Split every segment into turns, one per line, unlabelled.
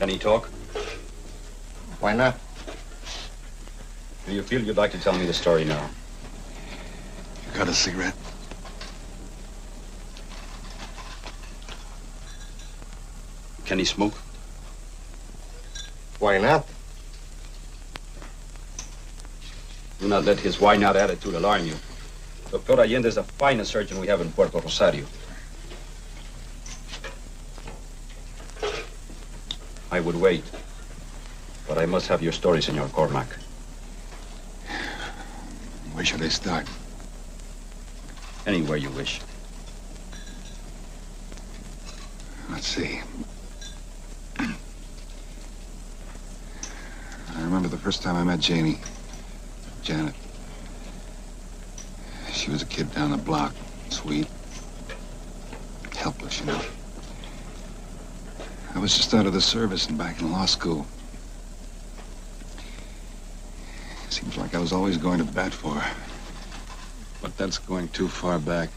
Can he talk?
Why not?
Do you feel you'd like to tell me the story now?
You got a cigarette?
Can he smoke?
Why not?
Do not let his why not attitude alarm you. Dr. Allende is the finest surgeon we have in Puerto Rosario. I would wait, but I must have your story, Senor Cormac.
Where should I start?
Anywhere you wish.
Let's see. I remember the first time I met Janet. She was a kid down the block, sweet, helpless, you know. I was just out of the service and back in law school. Seems like I was always going to bat for her. But that's going too far back.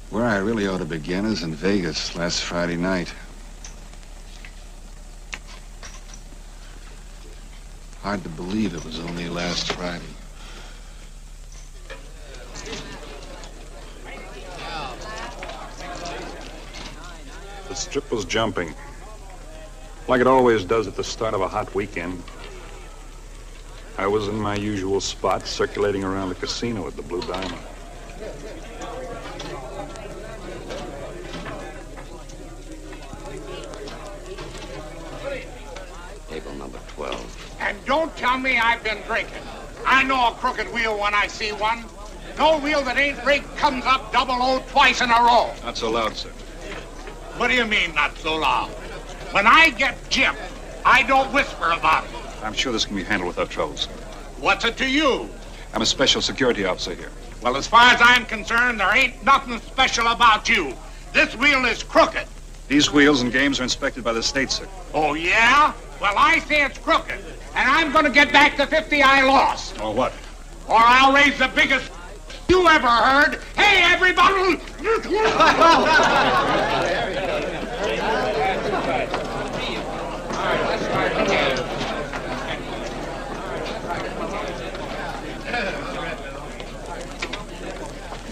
Where I really ought to begin is in Vegas last Friday night. Hard to believe it was only last Friday.
The strip was jumping, like it always does at the start of a hot weekend. I was in my usual spot, circulating around the casino at the Blue Diamond.
Table number 12.
And don't tell me I've been drinking. I know a crooked wheel when I see one. No wheel that ain't rigged comes up double-O twice in a row.
Not so loud, sir.
What do you mean, not so loud? When I get gypped, I don't whisper about it.
I'm sure this can be handled without trouble, sir.
What's it to you?
I'm a special security officer here.
Well, as far as I'm concerned, there ain't nothing special about you. This wheel is crooked.
These wheels and games are inspected by the state, sir.
Oh, yeah? Well, I say it's crooked. And I'm going to get back the 50 I lost.
Or what?
Or I'll raise the biggest you ever heard. Hey, everybody!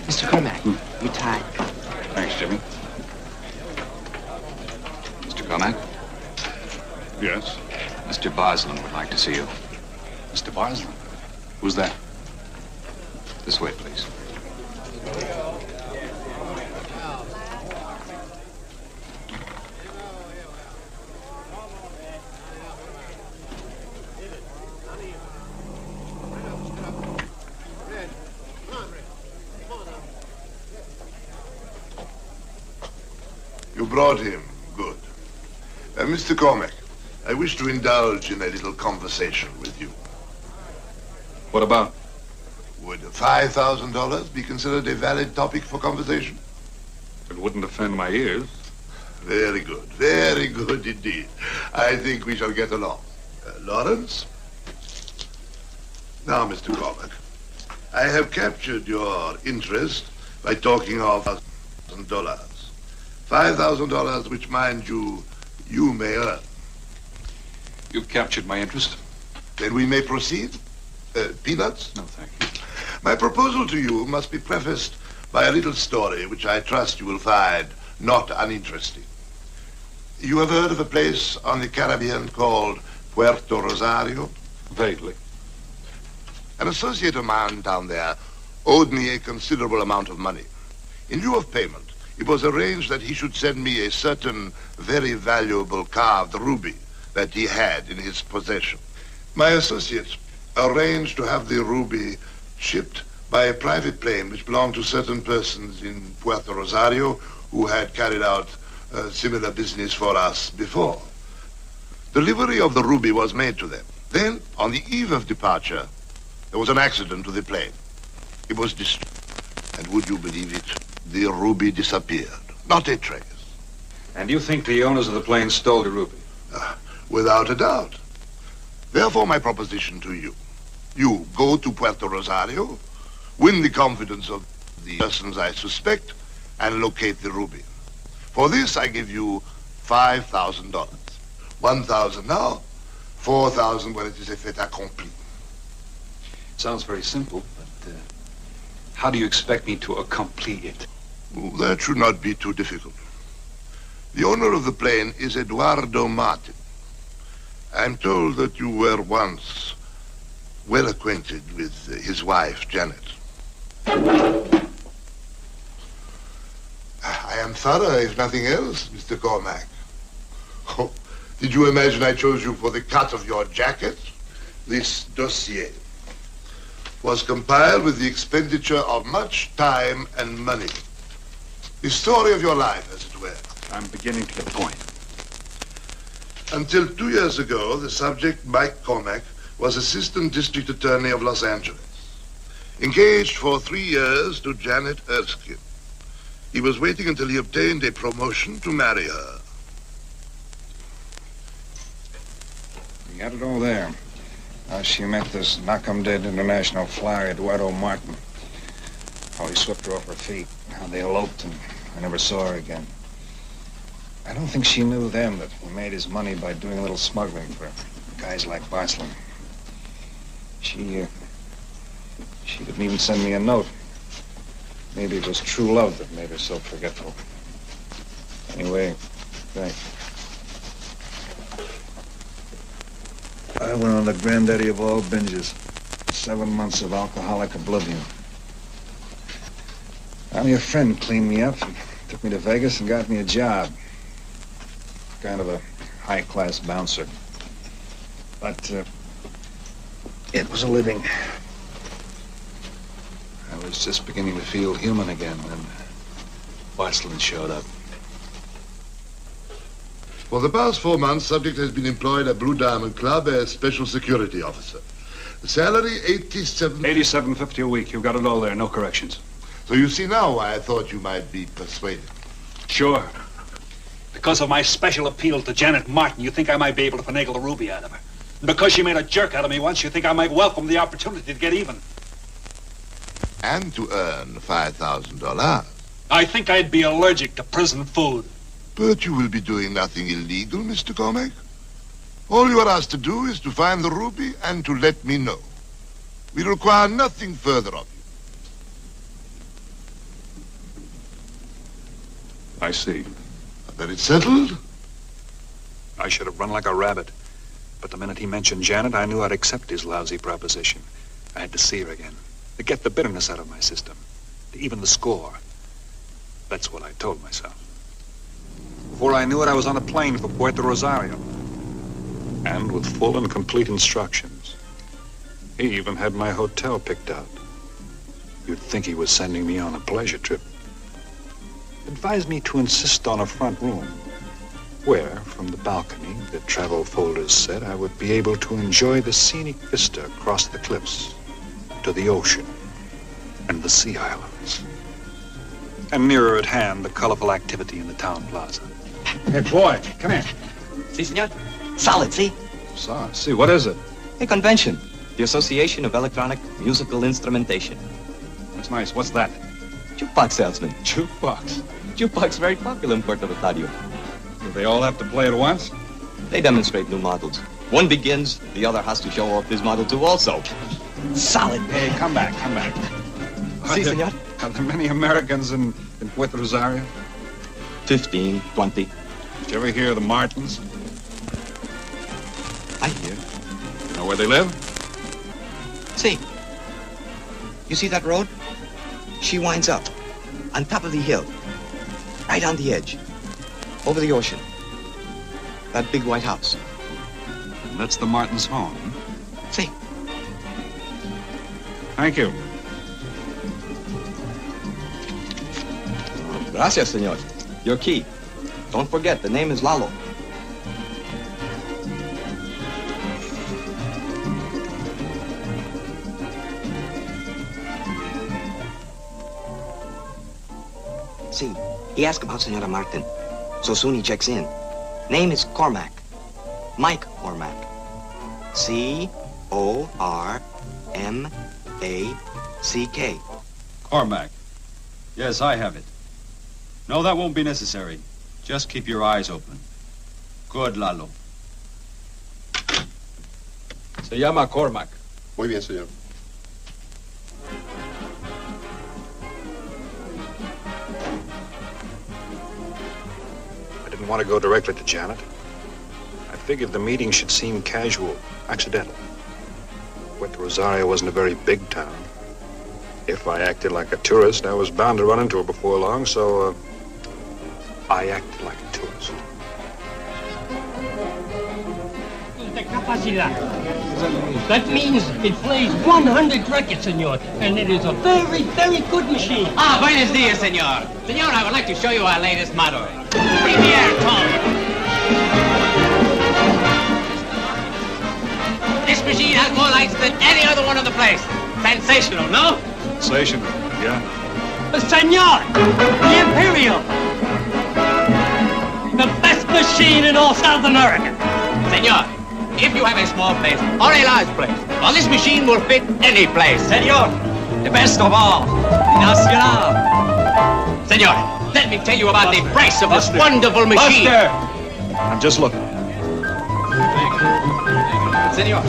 Mr. Cormac, you tied.
Thanks, Jimmy. Mr. Cormac?
Yes?
Mr. Boslin would like to see you. Mr. Boslin? Who's that? This way, please.
You brought him. Good. Mr. Cormac, I wish to indulge in a little conversation with you.
What about?
Would $5,000 be considered a valid topic for conversation?
It wouldn't offend my ears.
Very good indeed. I think we shall get along. Lawrence? Now, Mr. Cormac, I have captured your interest by talking of $1,000. $5,000, which, mind you, you may earn.
You've captured my interest.
Then we may proceed? Peanuts?
No, thank you.
My proposal to you must be prefaced by a little story which I trust you will find not uninteresting. You have heard of a place on the Caribbean called Puerto Rosario?
Vaguely.
An associate of mine down there owed me a considerable amount of money. In lieu of payment, it was arranged that he should send me a certain very valuable carved ruby that he had in his possession. My associate arranged to have the ruby shipped by a private plane which belonged to certain persons in Puerto Rosario who had carried out similar business for us before. Delivery of the ruby was made to them. Then, on the eve of departure, there was an accident to the plane. It was destroyed. And would you believe it? The ruby disappeared. Not a trace.
And you think the owners of the plane stole the ruby?
Without a doubt. Therefore, my proposition to you. You go to Puerto Rosario, win the confidence of the persons I suspect, and locate the ruby. For this, I give you $5,000. 1,000 now, 4,000 when it is a fait accompli.
Sounds very simple, but how do you expect me to accomplish it?
Oh, that should not be too difficult. The owner of the plane is Eduardo Martin. I'm told that you were once well acquainted with his wife, Janet. I am thorough, if nothing else, Mr. Cormac. Oh, did you imagine I chose you for the cut of your jacket? This dossier was compiled with the expenditure of much time and money. The story of your life, as it were.
I'm beginning to get the point.
Until 2 years ago, the subject, Mike Cormac, was Assistant District Attorney of Los Angeles. Engaged for 3 years to Janet Erskine. He was waiting until he obtained a promotion to marry her.
You got it all there. How she met this knock-em-dead international flyer, Eduardo Martin. How he swept her off her feet. How they eloped and I never saw her again. I don't think she knew then that he made his money by doing a little smuggling for guys like Barcelon. She didn't even send me a note. Maybe it was true love that made her so forgetful. Anyway, thanks. I went on the granddaddy of all binges. 7 months of alcoholic oblivion. Finally, a friend cleaned me up and took me to Vegas and got me a job. Kind of a high-class bouncer. But it was a living. I was just beginning to feel human again when Barcelon showed up.
For the past 4 months, subject has been employed at Blue Diamond Club as special security officer. The salary,
$87.50 a week. You've got it all there, no corrections.
So you see now why I thought you might be persuaded.
Sure. Because of my special appeal to Janet Martin, you think I might be able to finagle the ruby out of her. And because she made a jerk out of me once, you think I might welcome the opportunity to get even.
And to earn $5,000.
I think I'd be allergic to prison food.
But you will be doing nothing illegal, Mr. Cormac. All you are asked to do is to find the ruby and to let me know. We require nothing further of you.
I see.
Then it's settled?
I should have run like a rabbit. But the minute he mentioned Janet, I knew I'd accept his lousy proposition. I had to see her again. To get the bitterness out of my system. To even the score. That's what I told myself. Before I knew it, I was on a plane for Puerto Rosario. And with full and complete instructions. He even had my hotel picked out. You'd think he was sending me on a pleasure trip. Advised me to insist on a front room, where, from the balcony, the travel folders said I would be able to enjoy the scenic vista across the cliffs to the ocean and the sea islands. And nearer at hand, the colorful activity in the town plaza.
Hey, Floyd, come here.
Si, senor. Solid, see?
See, what is it?
A convention. The Association of Electronic Musical Instrumentation.
That's nice. What's that?
Jukebox salesman.
Jukebox.
Jukebox very popular in Puerto Rosario.
Do they all have to play at once?
They demonstrate new models. One begins, the other has to show off his model too also. Solid.
Hey, come back.
Si, senor.
Are there many Americans in Puerto Rosario?
15, 20.
Did you ever hear of the Martins?
I hear.
You know where they live?
See. You see that road? She winds up on top of the hill, right on the edge, over the ocean. That big white house.
And that's the Martins' home. Huh?
See.
Thank you.
Gracias, senor. Your key. Don't forget, the name is Lalo. See, he asked about Senora Martin. So soon he checks in. Name is Cormac. Mike Cormac. C-O-R-M-A-C-K.
Cormac. Yes, I have it. No, that won't be necessary. Just keep your eyes open.
Good, Lalo.
Se llama Cormac.
Muy bien, señor.
I didn't want to go directly to Janet. I figured the meeting should seem casual, accidental. Puerto Rosario wasn't a very big town. If I acted like a tourist, I was bound to run into her before long, so I acted like a tourist.
The capacidad. That means it plays 100 records, senor, and it is a very, very good machine.
Ah, buenos dias, senor. Senor, I would like to show you our latest model. Premier Tom. This machine has more lights than any other one in the place. Sensational, no?
Sensational, yeah.
Senor, the Imperial. The best machine in all South America.
Senor, if you have a small place or a large place, well, this machine will fit any place.
Senor, the best of all. Nacional.
Senor, let me tell you about the price of this wonderful machine.
Buster.
I'm just looking.
Senor,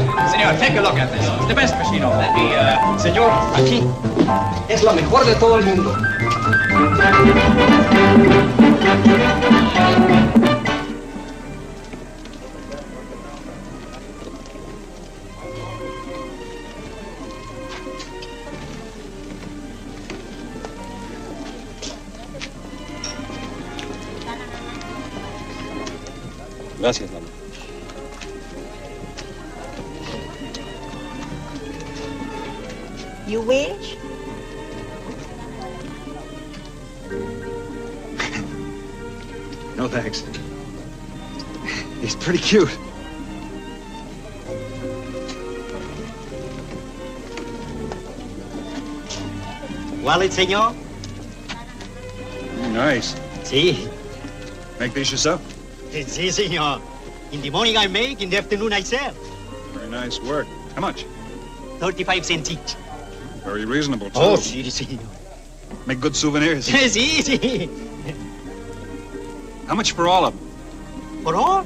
take a look at this. It's the best machine of that.
Señor, aquí es la mejor de todo el mundo.
Gracias, Lalo.
You wish?
No, thanks. He's pretty cute.
Wallet, senor?
Nice.
Sí.
Make these yourself?
Sí, senor. In the morning I make, in the afternoon I sell.
Very nice work. How much?
35 cents each.
Very reasonable, too.
Oh, sí, senor.
Make good souvenirs.
Sí, sí.
How much for all of them?
For all?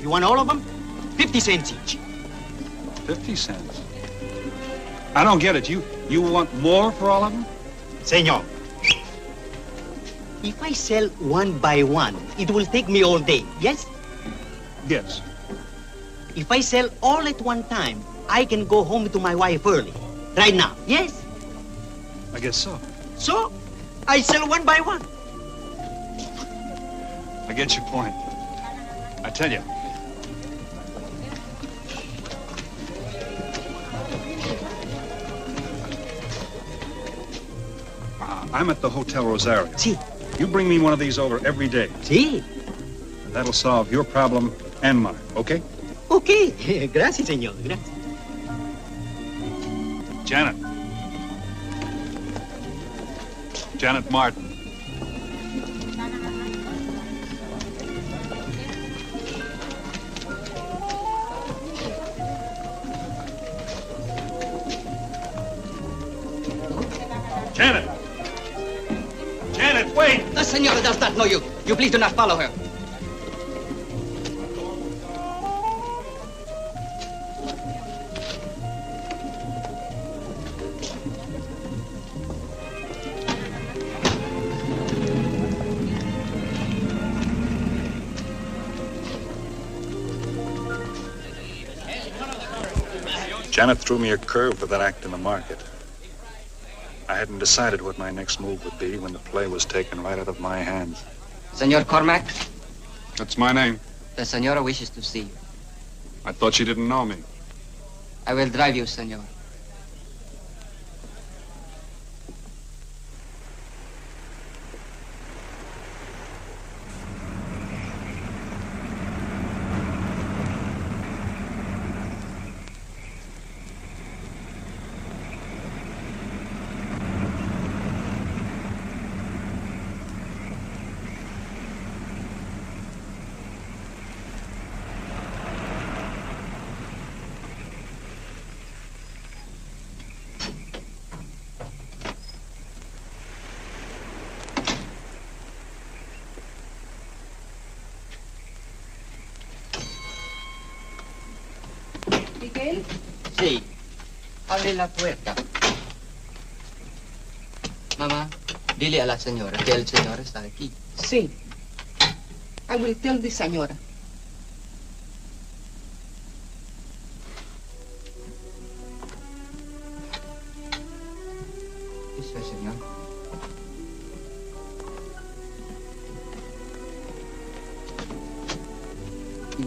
You want all of them? 50 cents each.
50 cents. I don't get it. You want more for all of them?
Senor, if I sell one by one, it will take me all day, yes?
Yes.
If I sell all at one time, I can go home to my wife early. Right now, yes?
I guess so.
So, I sell one by one.
I get your point. I tell you. I'm at the Hotel Rosario.
Sí.
You bring me one of these over every day.
Sí.
That'll solve your problem and mine, okay?
Okay. Gracias, señor. Gracias.
Janet. Janet Martin. Janet! Janet, wait!
The senora does not know you. You please do not follow her.
Janet threw me a curve for that act in the market. I hadn't decided what my next move would be when the play was taken right out of my hands.
Senor Cormac,
That's my name.
the senora wishes to see you.
I thought she didn't know me.
I will drive you, senor.
Payne?
Sí. Abre la puerta. Mamá, dile a la señora que el señor está aquí.
Sí. I will tell the señora.
This way, señor.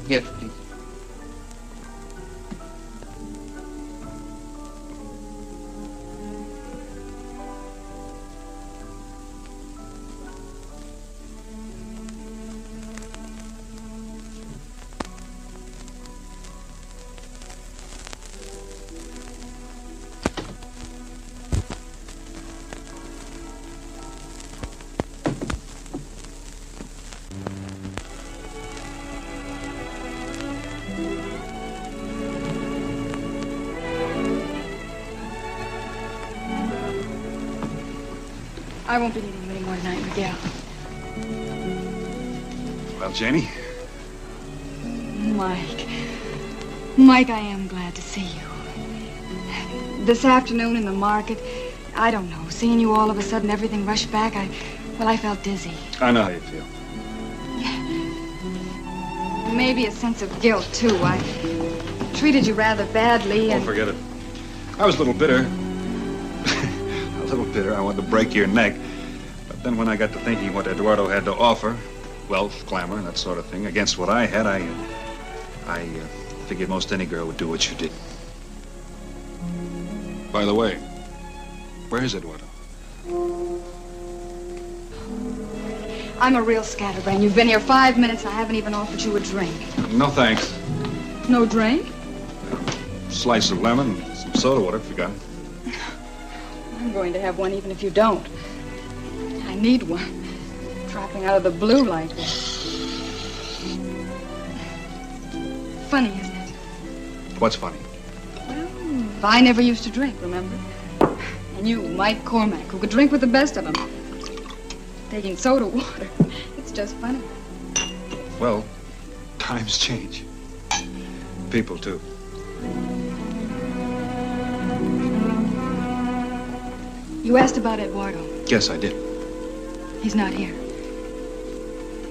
Here, please.
I won't be needing you anymore tonight, Miguel.
Well, Janie?
Mike. Mike, I am glad to see you. This afternoon in the market, I don't know, seeing you all of a sudden, everything rushed back, I felt dizzy.
I know how you feel.
Maybe a sense of guilt, too. I treated you rather badly
Oh,
and...
forget it. I was a little bitter. A little bitter. I wanted to break your neck. But then when I got to thinking what Eduardo had to offer, wealth, glamour, and that sort of thing, against what I had, I figured most any girl would do what you did. By the way, where is Eduardo?
I'm a real scatterbrain. You've been here 5 minutes and I haven't even offered you a drink.
No thanks.
No drink?
Slice of lemon, some soda water if you got it.
I'm going to have one even if you don't. I need one. Dropping out of the blue like this. Funny, isn't it?
What's funny?
Well, I never used to drink, remember? And you, Mike Cormack, who could drink with the best of them. Taking soda water. It's just funny.
Well, times change. People, too.
You asked about Eduardo.
Yes, I did.
He's not here.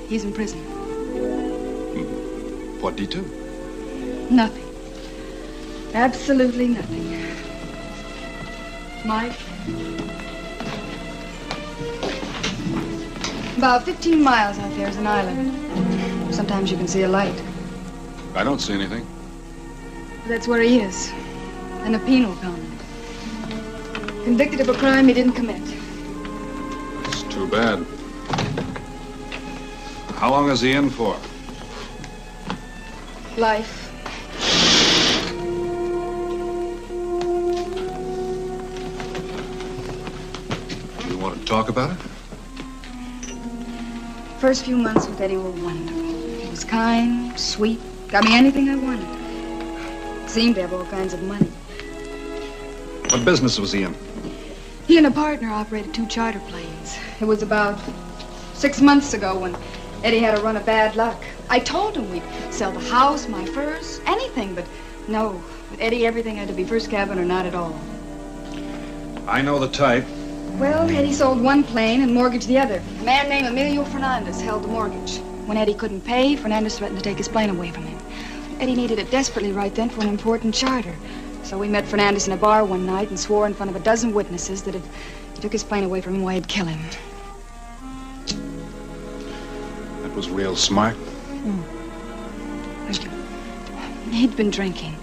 He's in prison.
What'd he do?
Nothing. Absolutely nothing. Mike? About 15 miles out there is an island. Sometimes you can see a light.
I don't see anything.
That's where he is. In a penal colony. Convicted of a crime he didn't commit.
It's too bad. How long is he in for?
Life.
You want to talk about it?
First few months with Eddie were wonderful. He was kind, sweet, got me anything I wanted. Seemed to have all kinds of money.
What business was he in?
He and a partner operated 2 charter planes. It was about 6 months ago when Eddie had a run of bad luck. I told him we'd sell the house, my furs, anything, but no. With Eddie, everything had to be first cabin or not at all.
I know the type.
Well, Eddie sold one plane and mortgaged the other. A man named Emilio Fernandez held the mortgage. When Eddie couldn't pay, Fernandez threatened to take his plane away from him. Eddie needed it desperately right then for an important charter. So we met Fernandez in a bar one night and swore in front of a dozen witnesses that if he took his plane away from him, why, he'd kill him.
That was real smart.
Thank you. He'd been drinking.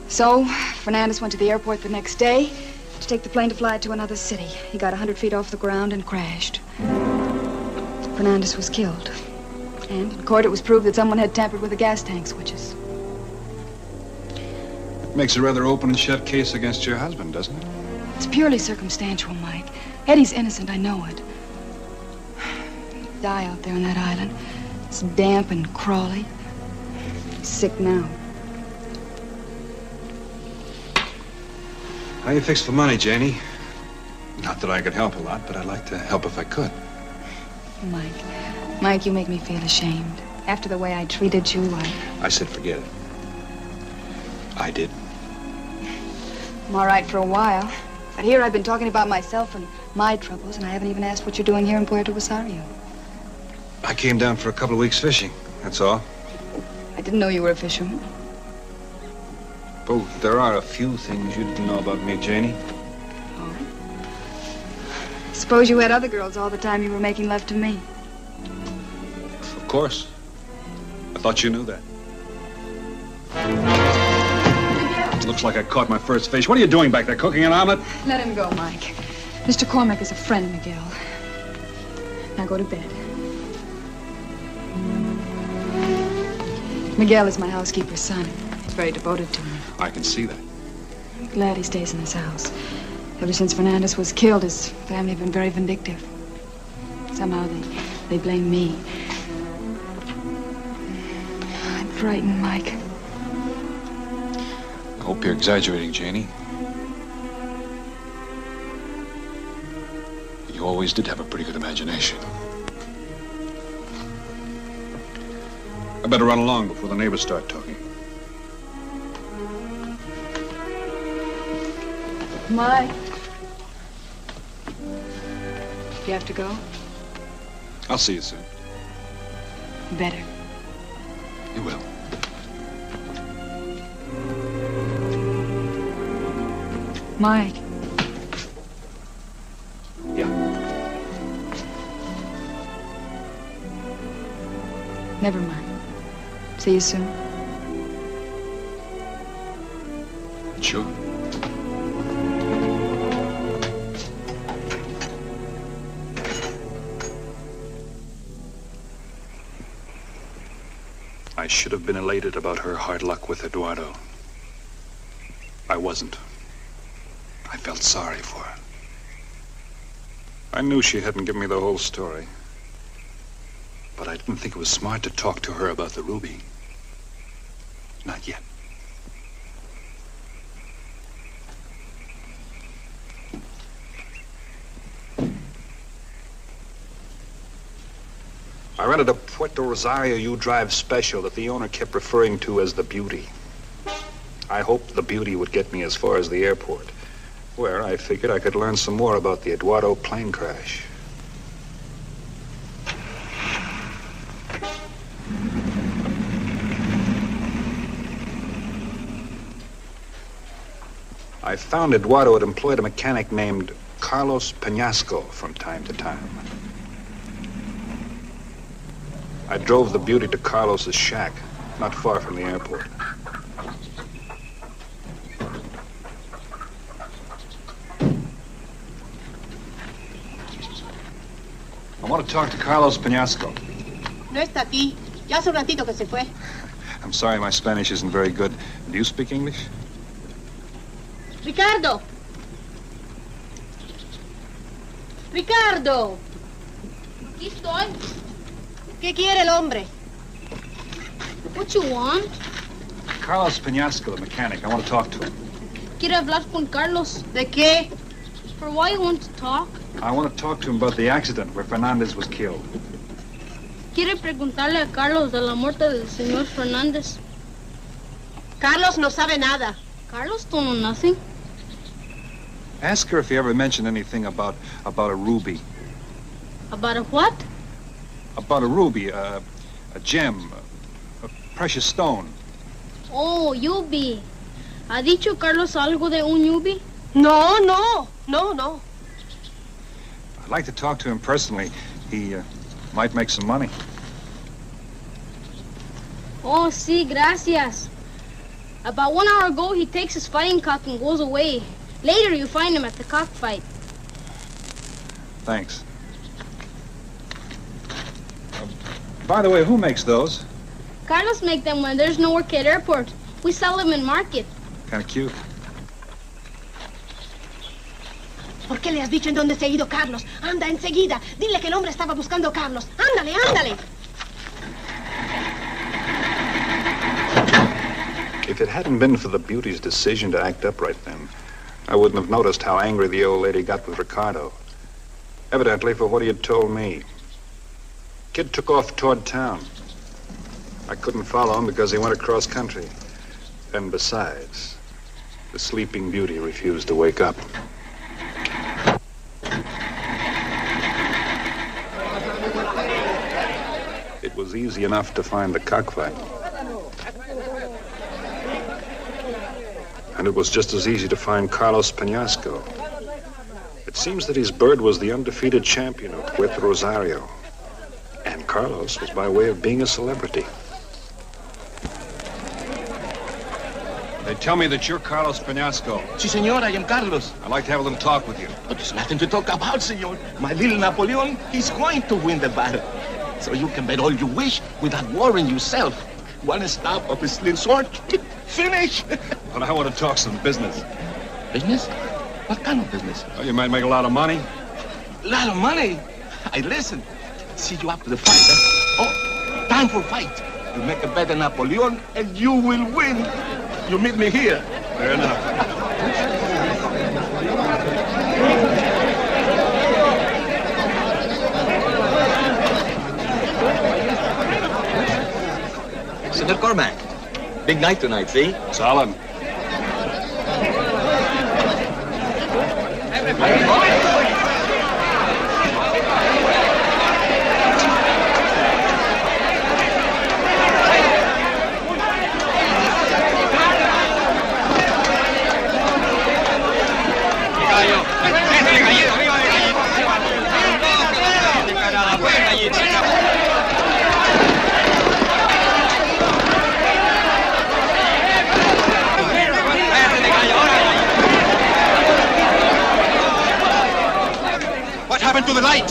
So Fernandez went to the airport the next day to take the plane to fly to another city. He got 100 feet off the ground and crashed. Fernandez was killed. And in court it was proved that someone had tampered with the gas tank switches.
Makes a rather open and shut case against your husband, doesn't it?
It's purely circumstantial, Mike. Eddie's innocent, I know it. He'd die out there on that island. It's damp and crawly. He's sick now.
How you fix for money, Janie? Not that I could help a lot, but I'd like to help if I could.
Mike, you make me feel ashamed. After the way I treated you,
I said forget it. I did.
I'm all right for a while. But here I've been talking about myself and my troubles, and I haven't even asked what you're doing here in Puerto Rosario.
I came down for a couple of weeks fishing, that's all.
I didn't know you were a fisherman.
Oh, there are a few things you didn't know about me, Janie.
Oh? Suppose you had other girls all the time you were making love to me.
Of course. I thought you knew that. Looks like I caught my first fish. What are you doing back there, cooking an omelet?
Let him go, Mike. Mr. Cormack is a friend, Miguel. Now go to bed. Miguel is my housekeeper's son. He's very devoted to me.
I can see that.
I'm glad he stays in this house. Ever since Fernandez was killed, his family have been very vindictive. Somehow they blame me. I'm frightened, Mike.
I hope you're exaggerating, Janie. You always did have a pretty good imagination. I better run along before the neighbors start talking.
Mike. You have to go?
I'll see you soon.
Better.
You will.
Mike.
Yeah.
Never mind. See you soon.
Sure. I should have been elated about her hard luck with Eduardo. I wasn't. I felt sorry for her. I knew she hadn't given me the whole story. But I didn't think it was smart to talk to her about the ruby. Not yet. I rented a Puerto Rosario U-Drive special that the owner kept referring to as the Beauty. I hoped the Beauty would get me as far as the airport, where I figured I could learn some more about the Eduardo plane crash. I found Eduardo had employed a mechanic named Carlos Penasco from time to time. I drove the Beauty to Carlos's shack, not far from the airport. I want to talk to Carlos Penasco.
No está aquí. Ya hace un ratito que se fue.
I'm sorry, my Spanish isn't very good. Do you speak English?
Ricardo. Ricardo. Aquí estoy. ¿Qué quiere el hombre?
What you want?
Carlos Penasco, the mechanic. I want to talk to him.
Quiere hablar con Carlos.
¿De qué?
For why you want to talk?
I want to talk to him about the accident where Fernandez was killed.
Quiere preguntarle a Carlos de la muerte del señor Fernández.
Carlos no sabe nada.
Carlos don't know nothing.
Ask her if he ever mentioned anything about a ruby.
About a what?
About a ruby, a gem, a precious stone.
Oh, Yubi. ¿Ha dicho Carlos algo de un Yubi?
No.
I'd like to talk to him personally. He might make some money.
Oh, sí, gracias. About 1 hour ago, he takes his fighting cock and goes away. Later, you find him at the cockfight.
Thanks. By the way, who makes those?
Carlos make them when there's no work at airport. We sell them in market.
Kind of cute.
¿Por qué le has dicho en dónde se ha ido Carlos? Anda, enseguida. Dile que el hombre estaba buscando a Carlos. Ándale.
If it hadn't been for the Beauty's decision to act up right then, I wouldn't have noticed how angry the old lady got with Ricardo. Evidently for what he had told me. Kid took off toward town. I couldn't follow him because he went across country. And besides, the Sleeping Beauty refused to wake up. It was easy enough to find the cockfight. And it was just as easy to find Carlos Penasco. It seems that his bird was the undefeated champion of Puerto Rosario. And Carlos was by way of being a celebrity. They tell me that you're Carlos Penasco.
Si, senor, I am Carlos.
I'd like to have a little talk with you.
But there's nothing to talk about, senor. My little Napoleon, he's going to win the battle. So you can bet all you wish without worrying yourself. One stab of his little sword, finish.
But I want to talk some business.
Business? What kind of business?
Well, you might make a lot of money.
A lot of money? I listen. See you after the fight, huh? Oh, time for fight. You make a bet on Napoleon and you will win. You meet me here.
Fair enough.
Senor Cormac, big night tonight, see?
Solid.
What happened to the light?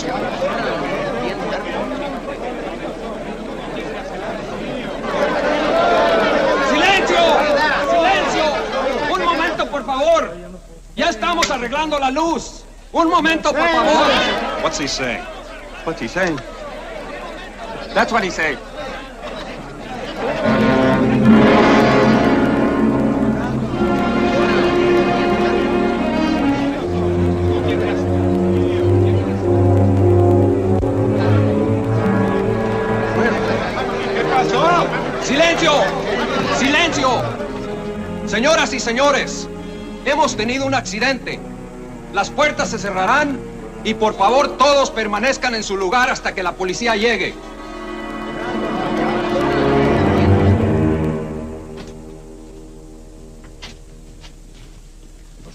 ¡Silencio! ¡Silencio! ¡Un momento, por favor! Ya estamos arreglando la luz. ¡Un momento, por favor!
What's he saying?
What's he saying? That's what he said.
¡Silencio! ¡Silencio! Señoras y señores, hemos tenido un accidente. Las puertas se cerrarán y por favor todos permanezcan en su lugar hasta que la policía llegue.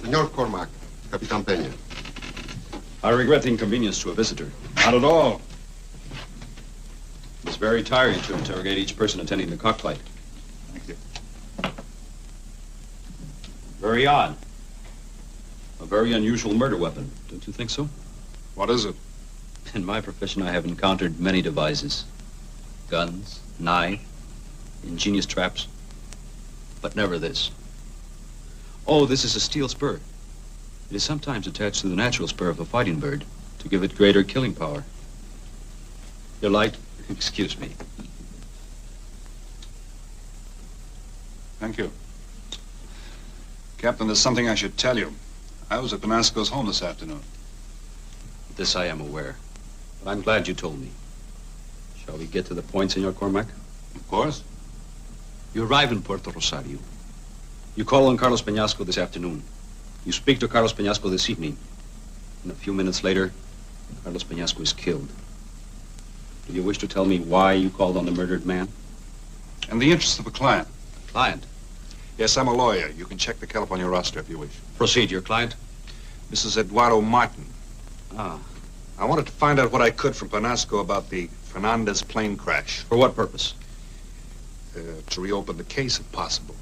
Señor Cormac, Capitán Peña.
I regret the inconvenience to a visitor.
Not at all.
It's very tiring to interrogate each person attending the cockfight.
Thank you.
Very odd. A very unusual murder weapon. Don't you think so?
What is it?
In my profession, I have encountered many devices. Guns, knife, ingenious traps. But never this. Oh, this is a steel spur. It is sometimes attached to the natural spur of a fighting bird to give it greater killing power. Your light? Excuse me.
Thank you. Captain, there's something I should tell you. I was at Penasco's home this afternoon.
This I am aware. But I'm glad you told me. Shall we get to the point, Senor Cormac?
Of course.
You arrive in Puerto Rosario. You call on Carlos Penasco this afternoon. You speak to Carlos Penasco this evening. And a few minutes later, Carlos Penasco is killed. Do you wish to tell me why you called on the murdered man?
In the interest of a client.
Client?
Yes, I'm a lawyer. You can check the California roster if you wish.
Proceed, your client.
Mrs. Eduardo Martin.
Ah.
I wanted to find out what I could from Penasco about the Fernandez plane crash.
For what purpose?
To reopen the case, if possible.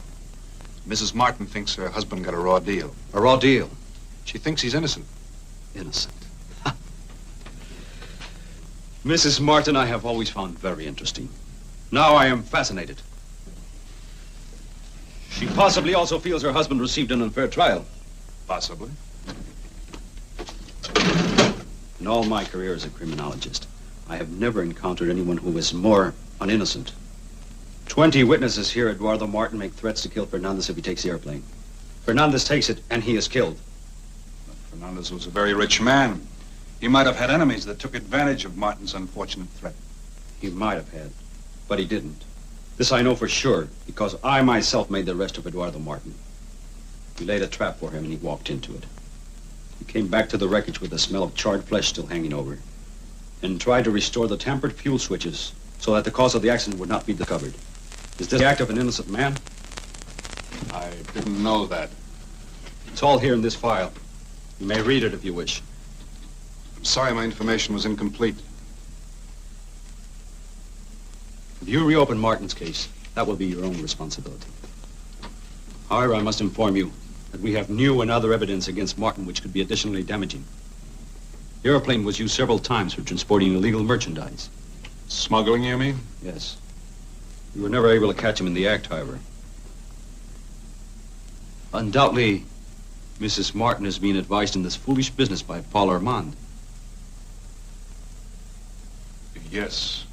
Mrs. Martin thinks her husband got a raw deal.
A raw deal?
She thinks he's innocent.
Innocent? Mrs. Martin I have always found very interesting. Now I am fascinated. She possibly also feels her husband received an unfair trial.
Possibly.
In all my career as a criminologist, I have never encountered anyone who was more uninnocent. 20 witnesses here, Eduardo Martin, make threats to kill Fernandez if he takes the airplane. Fernandez takes it, and he is killed.
But Fernandez was a very rich man. He might have had enemies that took advantage of Martin's unfortunate threat.
He might have had, but he didn't. This I know for sure, because I myself made the arrest of Eduardo Martin. We laid a trap for him and he walked into it. He came back to the wreckage with the smell of charred flesh still hanging over it, and tried to restore the tampered fuel switches so that the cause of the accident would not be discovered. Is this the act of an innocent man?
I didn't know that.
It's all here in this file. You may read it if you wish.
I'm sorry my information was incomplete.
If you reopen Martin's case, that will be your own responsibility. However, I must inform you that we have new and other evidence against Martin which could be additionally damaging. The airplane was used several times for transporting illegal merchandise.
Smuggling, you mean?
Yes. We were never able to catch him in the act, however. Undoubtedly, Mrs. Martin is being advised in this foolish business by Paul Armand.
Yes.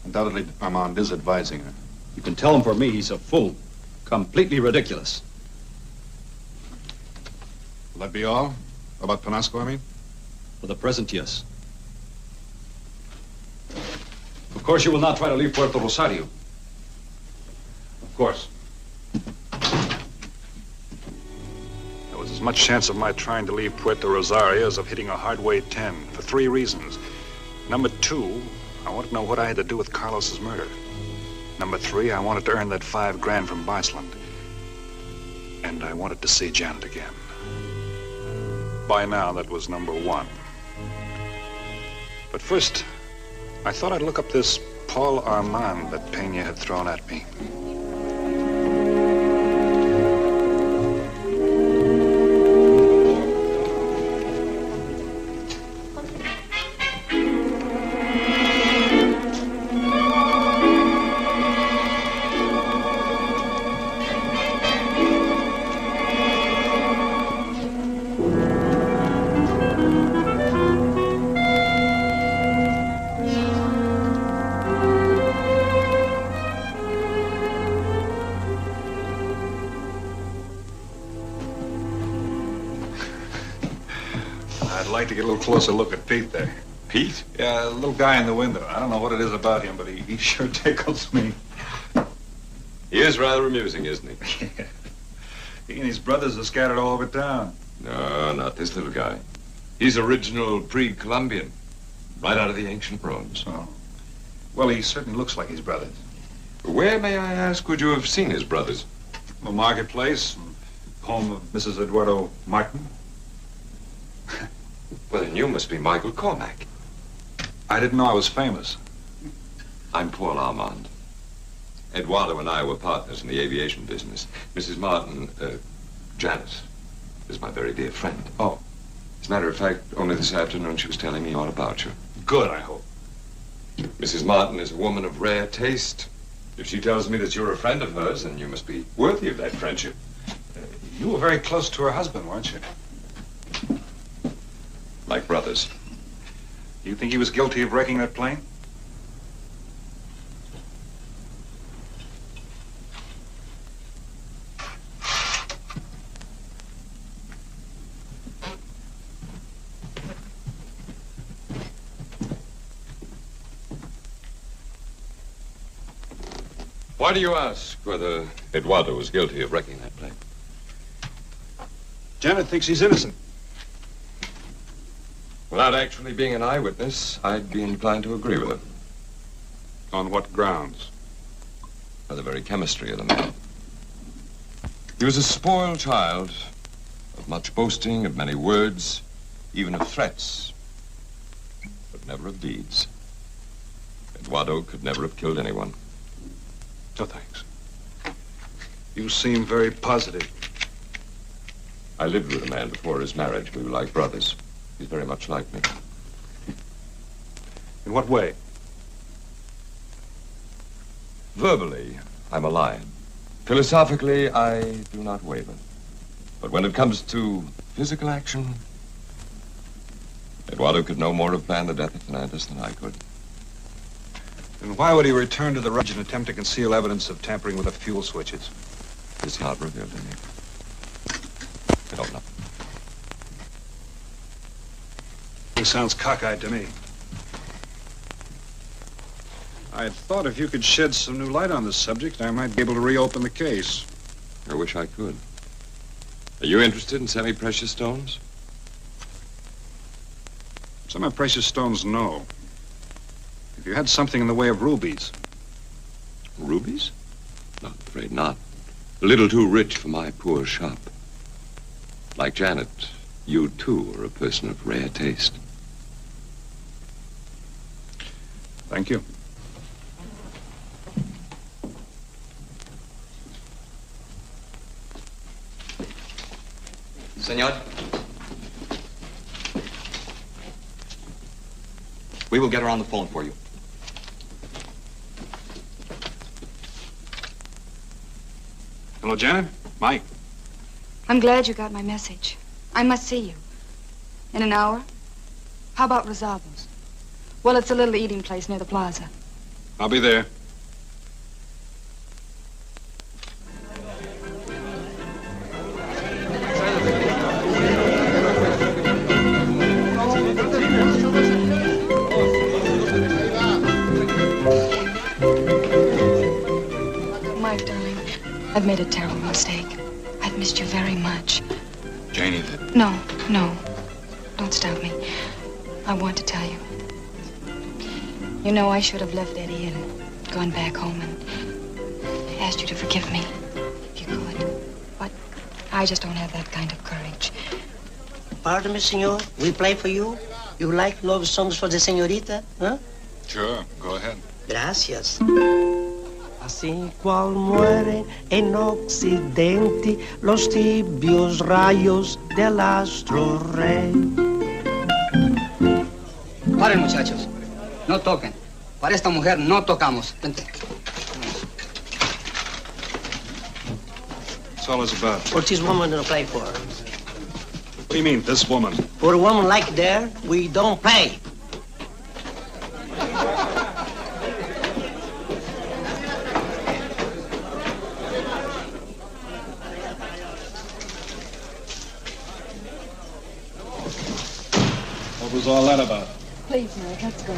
Undoubtedly, Armand is advising her.
You can tell him for me he's a fool. Completely ridiculous.
Will that be all? About Penasco, I mean?
For the present, yes. Of course, you will not try to leave Puerto Rosario.
Of course. There was as much chance of my trying to leave Puerto Rosario as of hitting a hardway 10, for 3 reasons. Number 2, I wanted to know what I had to do with Carlos's murder. Number 3, I wanted to earn that $5 grand from Biceland. And I wanted to see Janet again. By now, that was number 1. But first, I thought I'd look up this Paul Armand that Payne had thrown at me. To get a little closer look at Pete there.
Pete?
Yeah, the little guy in the window. I don't know what it is about him, but he sure tickles me.
He is rather amusing, isn't he?
Yeah. He and his brothers are scattered all over town.
No, not this little guy. He's original pre-Columbian, right out of the ancient Romans.
Oh. Well, he certainly looks like his brothers.
Where, may I ask, would you have seen his brothers?
The marketplace, home of Mrs. Eduardo Martin.
Well, then you must be Michael Cormac.
I didn't know I was famous.
I'm Paul Armand. Eduardo and I were partners in the aviation business. Mrs. Martin, Janice, is my very dear friend.
Oh.
As a matter of fact, only this afternoon she was telling me all about you.
Good, I hope.
Mrs. Martin is a woman of rare taste. If she tells me that you're a friend of hers, then you must be worthy of that friendship.
You were very close to her husband, weren't you?
Like brothers.
You think he was guilty of wrecking that plane?
Why do you ask whether Eduardo was guilty of wrecking that plane?
Janet thinks he's innocent.
Without actually being an eyewitness, I'd be inclined to agree with him.
On what grounds?
By the very chemistry of the man. He was a spoiled child, of much boasting, of many words, even of threats, but never of deeds. Eduardo could never have killed anyone.
No, thanks. You seem very positive.
I lived with a man before his marriage. We were like brothers. He's very much like me.
In what way?
Verbally, I'm a lion. Philosophically, I do not waver. But when it comes to physical action, Eduardo could no more have planned the death of Fernandez than I could.
Then why would he return to the wreckage and attempt to conceal evidence of tampering with the fuel switches?
It's not revealed to me. I don't know.
He sounds cockeyed to me. I thought if you could shed some new light on this subject, I might be able to reopen the case.
I wish I could. Are you interested in semi-precious stones?
Semi-precious stones, no. If you had something in the way of rubies.
Rubies? No, I'm afraid not. A little too rich for my poor shop. Like Janet, you too are a person of rare taste.
Thank you.
Senor, we will get her on the phone for you.
Hello, Janet. Mike.
I'm glad you got my message. I must see you. In an hour? How about Rosabo's? Well, it's a little eating place near the plaza.
I'll be there.
Mike, darling, I've made a terrible mistake. I've missed you very much.
Janie,
No. Don't stop me. I want to tell you. You know, I should have left Eddie and gone back home and asked you to forgive me, if you could. But I just don't have that kind of courage.
Pardon me, senor. We play for you. You like love songs for the señorita, huh?
Sure, go ahead.
Gracias. Así cual mueren en occidente los tibios rayos del astro rey.
Paren, muchachos. No toquen. Para esta mujer no tocamos. Vente.
What's all this about?
What this woman gonna play for?
What do you mean, this woman?
For a woman like that, we don't play.
What was all that about?
Please, Mike, let's go.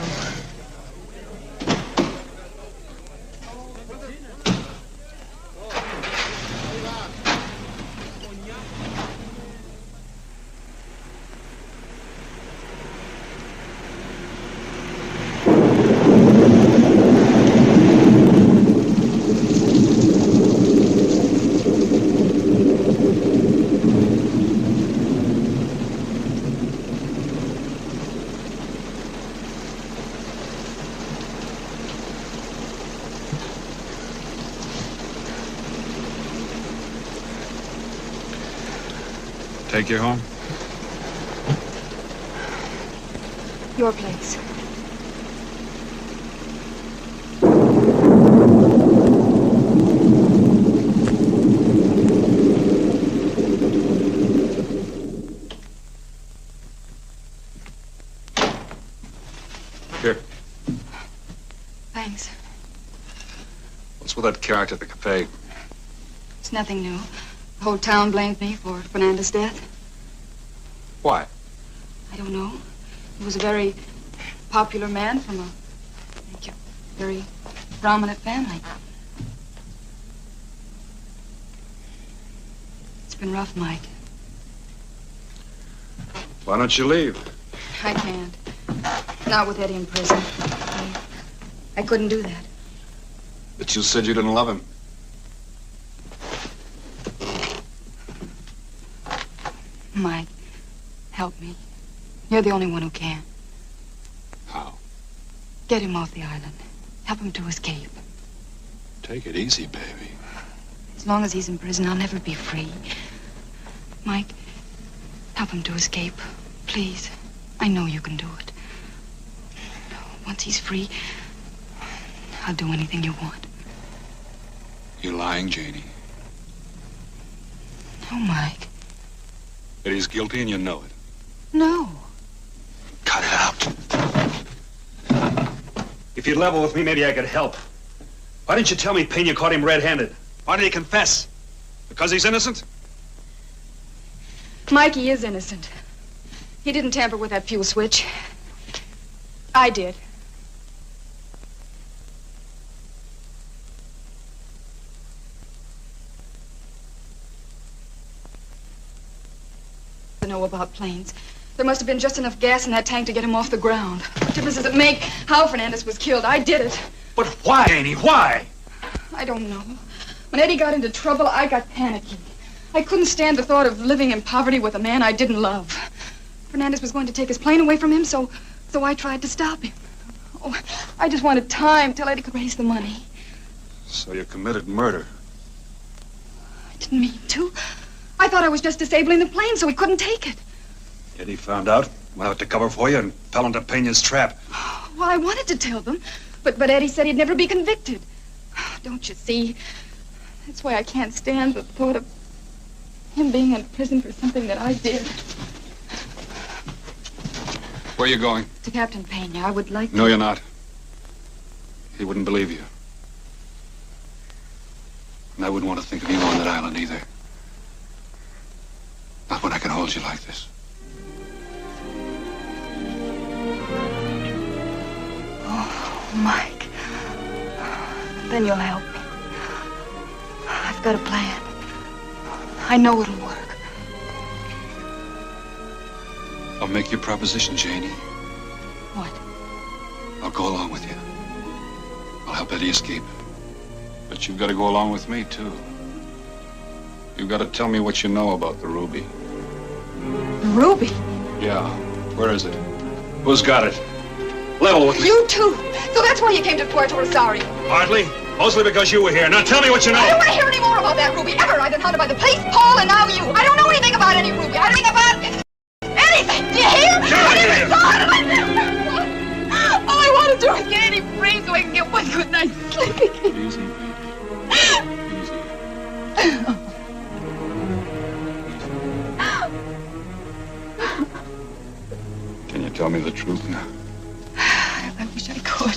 Take you home?
Your place.
Here.
Thanks.
What's with that character at the cafe?
It's nothing new. The whole town blamed me for Fernanda's death.
Why?
I don't know. He was a very popular man from a very prominent family. It's been rough, Mike.
Why don't you leave?
I can't. Not with Eddie in prison. I couldn't do that.
But you said you didn't love him.
Mike, help me. You're the only one who can.
How?
Get him off the island. Help him to escape.
Take it easy, baby.
As long as he's in prison, I'll never be free. Mike, help him to escape. Please. I know you can do it. Once he's free, I'll do anything you want.
You're lying, Janie.
No, Mike.
Eddie's guilty and you know it.
No.
Cut it out.
If you'd level with me, maybe I could help. Why didn't you tell me Payne caught him red-handed? Why did he confess? Because he's innocent?
Mikey is innocent. He didn't tamper with that fuel switch. I did. about planes. There must have been just enough gas in that tank to get him off the ground. What difference does it make how Fernandez was killed? I did it.
But why, Annie? Why?
I don't know. When Eddie got into trouble, I got panicky. I couldn't stand the thought of living in poverty with a man I didn't love. Fernandez was going to take his plane away from him, so I tried to stop him. Oh, I just wanted time till Eddie could raise the money.
So you committed murder.
I didn't mean to. I thought I was just disabling the plane so he couldn't take it.
Eddie found out, went out to cover for you, and fell into Pena's trap.
Well, I wanted to tell them, but Eddie said he'd never be convicted. Don't you see? That's why I can't stand the thought of him being in prison for something that I did.
Where are you going?
To Captain Payne, I would like to...
No, you're not. He wouldn't believe you. And I wouldn't want to think of you on that island either. Not when I can hold you like this.
Oh, Mike. Then you'll help me. I've got a plan. I know it'll work.
I'll make you a proposition, Janie.
What?
I'll go along with you. I'll help Eddie escape. But you've got to go along with me, too. You've got to tell me what you know about the ruby.
The ruby?
Yeah. Where is it? Who's got it? Level with me.
You too. So that's why you came to Puerto Rosario.
Hardly. Mostly because you were here. Now tell me what you know.
I don't want to hear any more about that ruby ever. I've been hunted by the police, Paul, and now you. I don't know anything about any ruby. I don't think about anything. Do you hear? All I want to do is get Eddie free so I can get one good night's sleep.
Easy. Can you tell me the truth now?
I wish I could.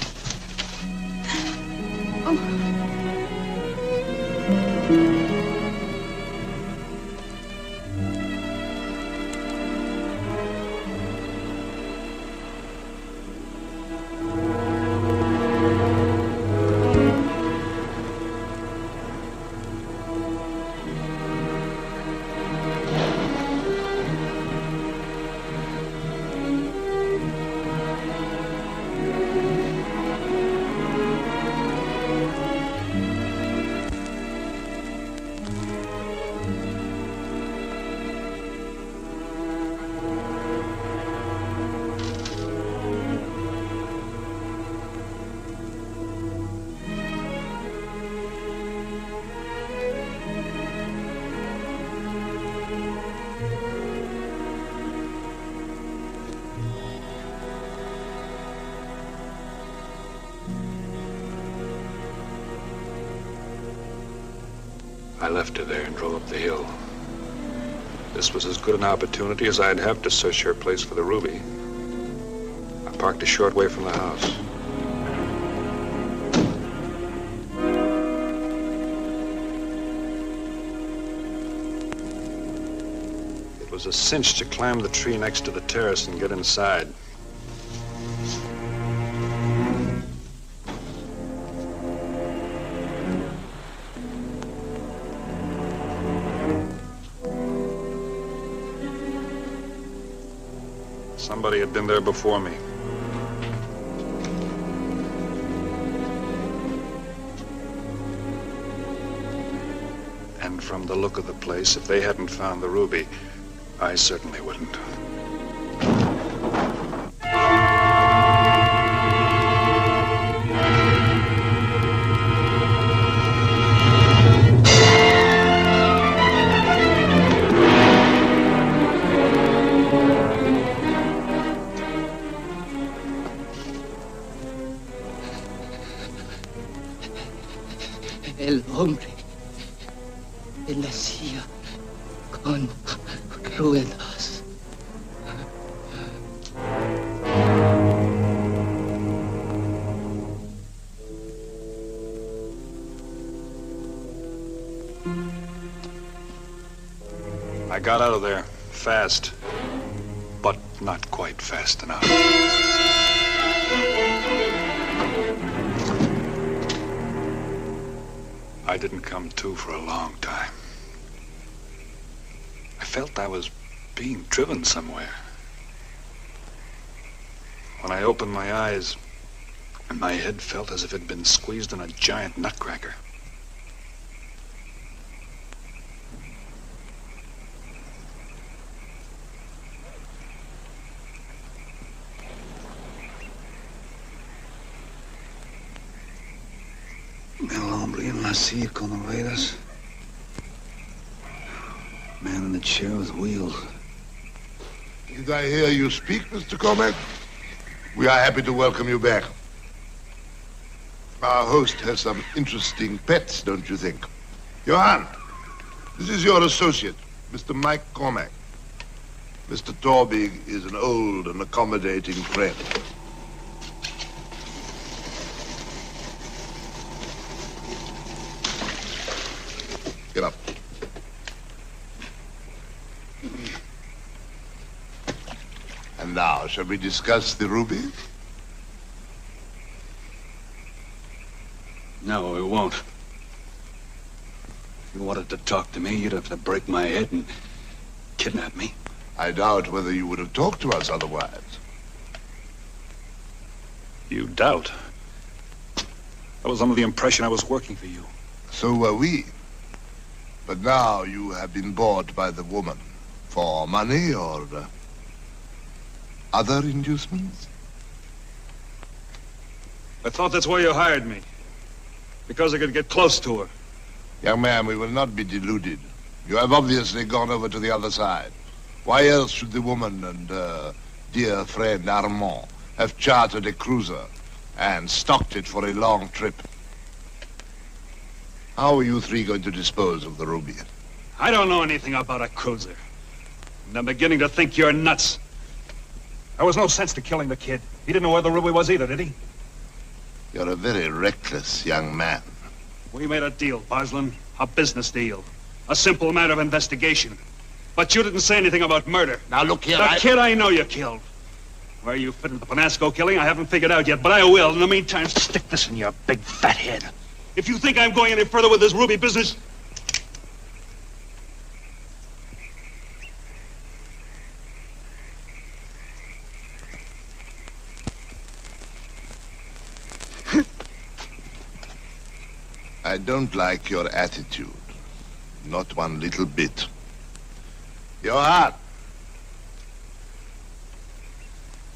I left her there and drove up the hill. This was as good an opportunity as I'd have to search her place for the ruby. I parked a short way from the house. It was a cinch to climb the tree next to the terrace and get inside. Somebody had been there before me. And from the look of the place, if they hadn't found the ruby, I certainly wouldn't.
El hombre. Él nacía con ruedas.
I got out of there fast, but not quite fast enough. I didn't come to for a long time. I felt I was being driven somewhere. When I opened my eyes, and my head felt as if it had been squeezed in a giant nutcracker.
El hombre en la silla con ruedas. Man in the chair with wheels.
Did I hear you speak, Mr. Cormac? We are happy to welcome you back. Our host has some interesting pets, don't you think? Johann, this is your associate, Mr. Mike Cormac. Mr. Torbig is an old and accommodating friend. Get up. And now, shall we discuss the ruby?
No, we won't. If you wanted to talk to me, you'd have to break my head and kidnap me.
I doubt whether you would have talked to us otherwise.
You doubt? I was under the impression I was working for you.
So were we. But now you have been bought by the woman. For money or other inducements?
I thought that's why you hired me. Because I could get close to her.
Young man, we will not be deluded. You have obviously gone over to the other side. Why else should the woman and her dear friend Armand have chartered a cruiser and stocked it for a long trip? How are you three going to dispose of the ruby?
I don't know anything about a cruiser. And I'm beginning to think you're nuts. There was no sense to killing the kid. He didn't know where the ruby was either, did he?
You're a very reckless young man.
We made a deal, Boslin. A business deal. A simple matter of investigation. But you didn't say anything about murder.
Now look here,
The kid I know you killed. Where you fit into the Panasco killing, I haven't figured out yet, but I will. In the meantime, stick this in your big fat head. If you think I'm going any further with this ruby business...
I don't like your attitude. Not one little bit. Johann,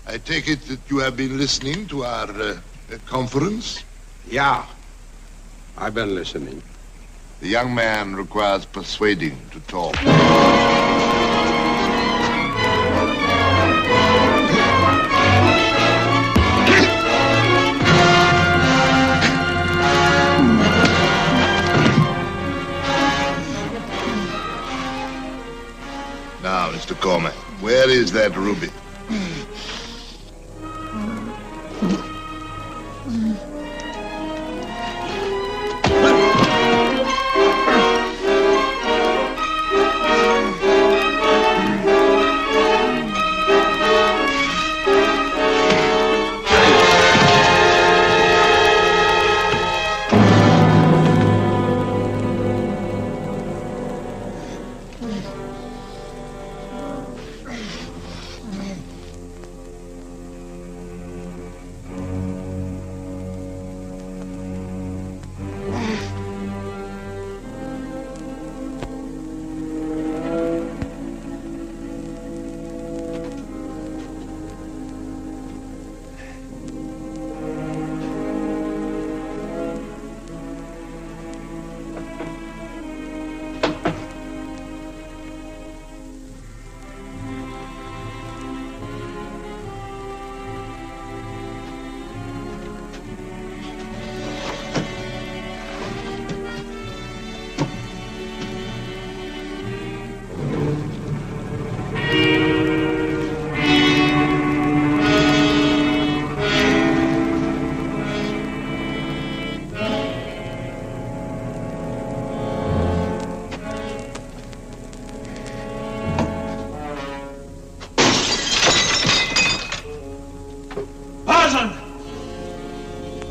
I take it that you have been listening to our conference?
Yeah, I've been listening.
The young man requires persuading to talk. Now, Mr. Cormac, where is that ruby?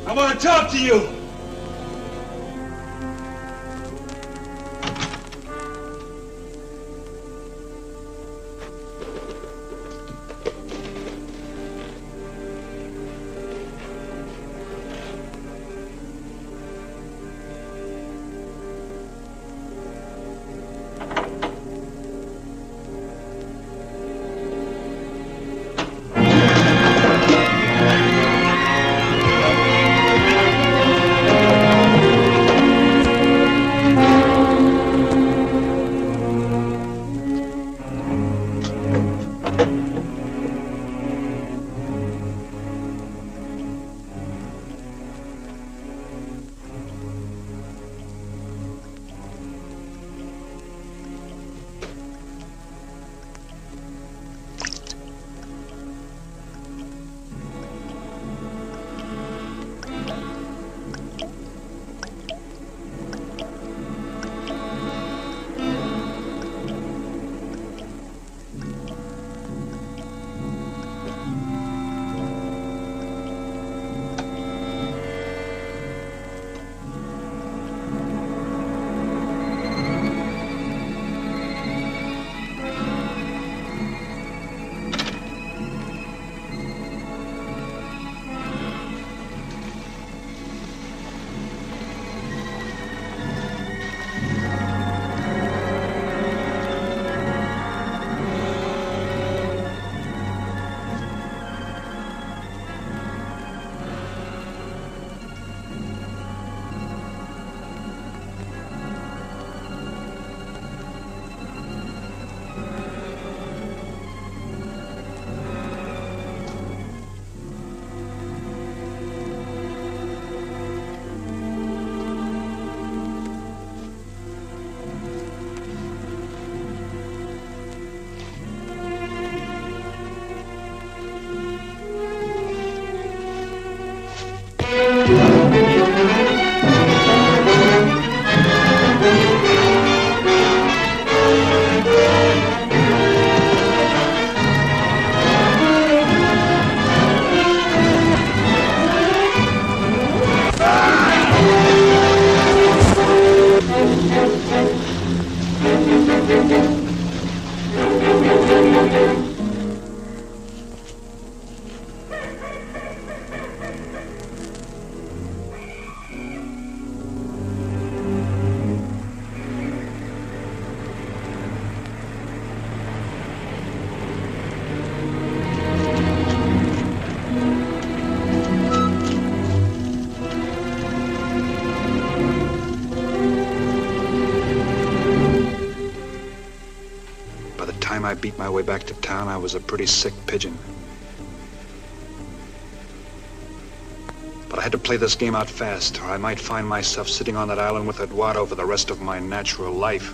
I want to talk to you. I beat my way back to town, I was a pretty sick pigeon. But I had to play this game out fast, or I might find myself sitting on that island with Eduardo for the rest of my natural life.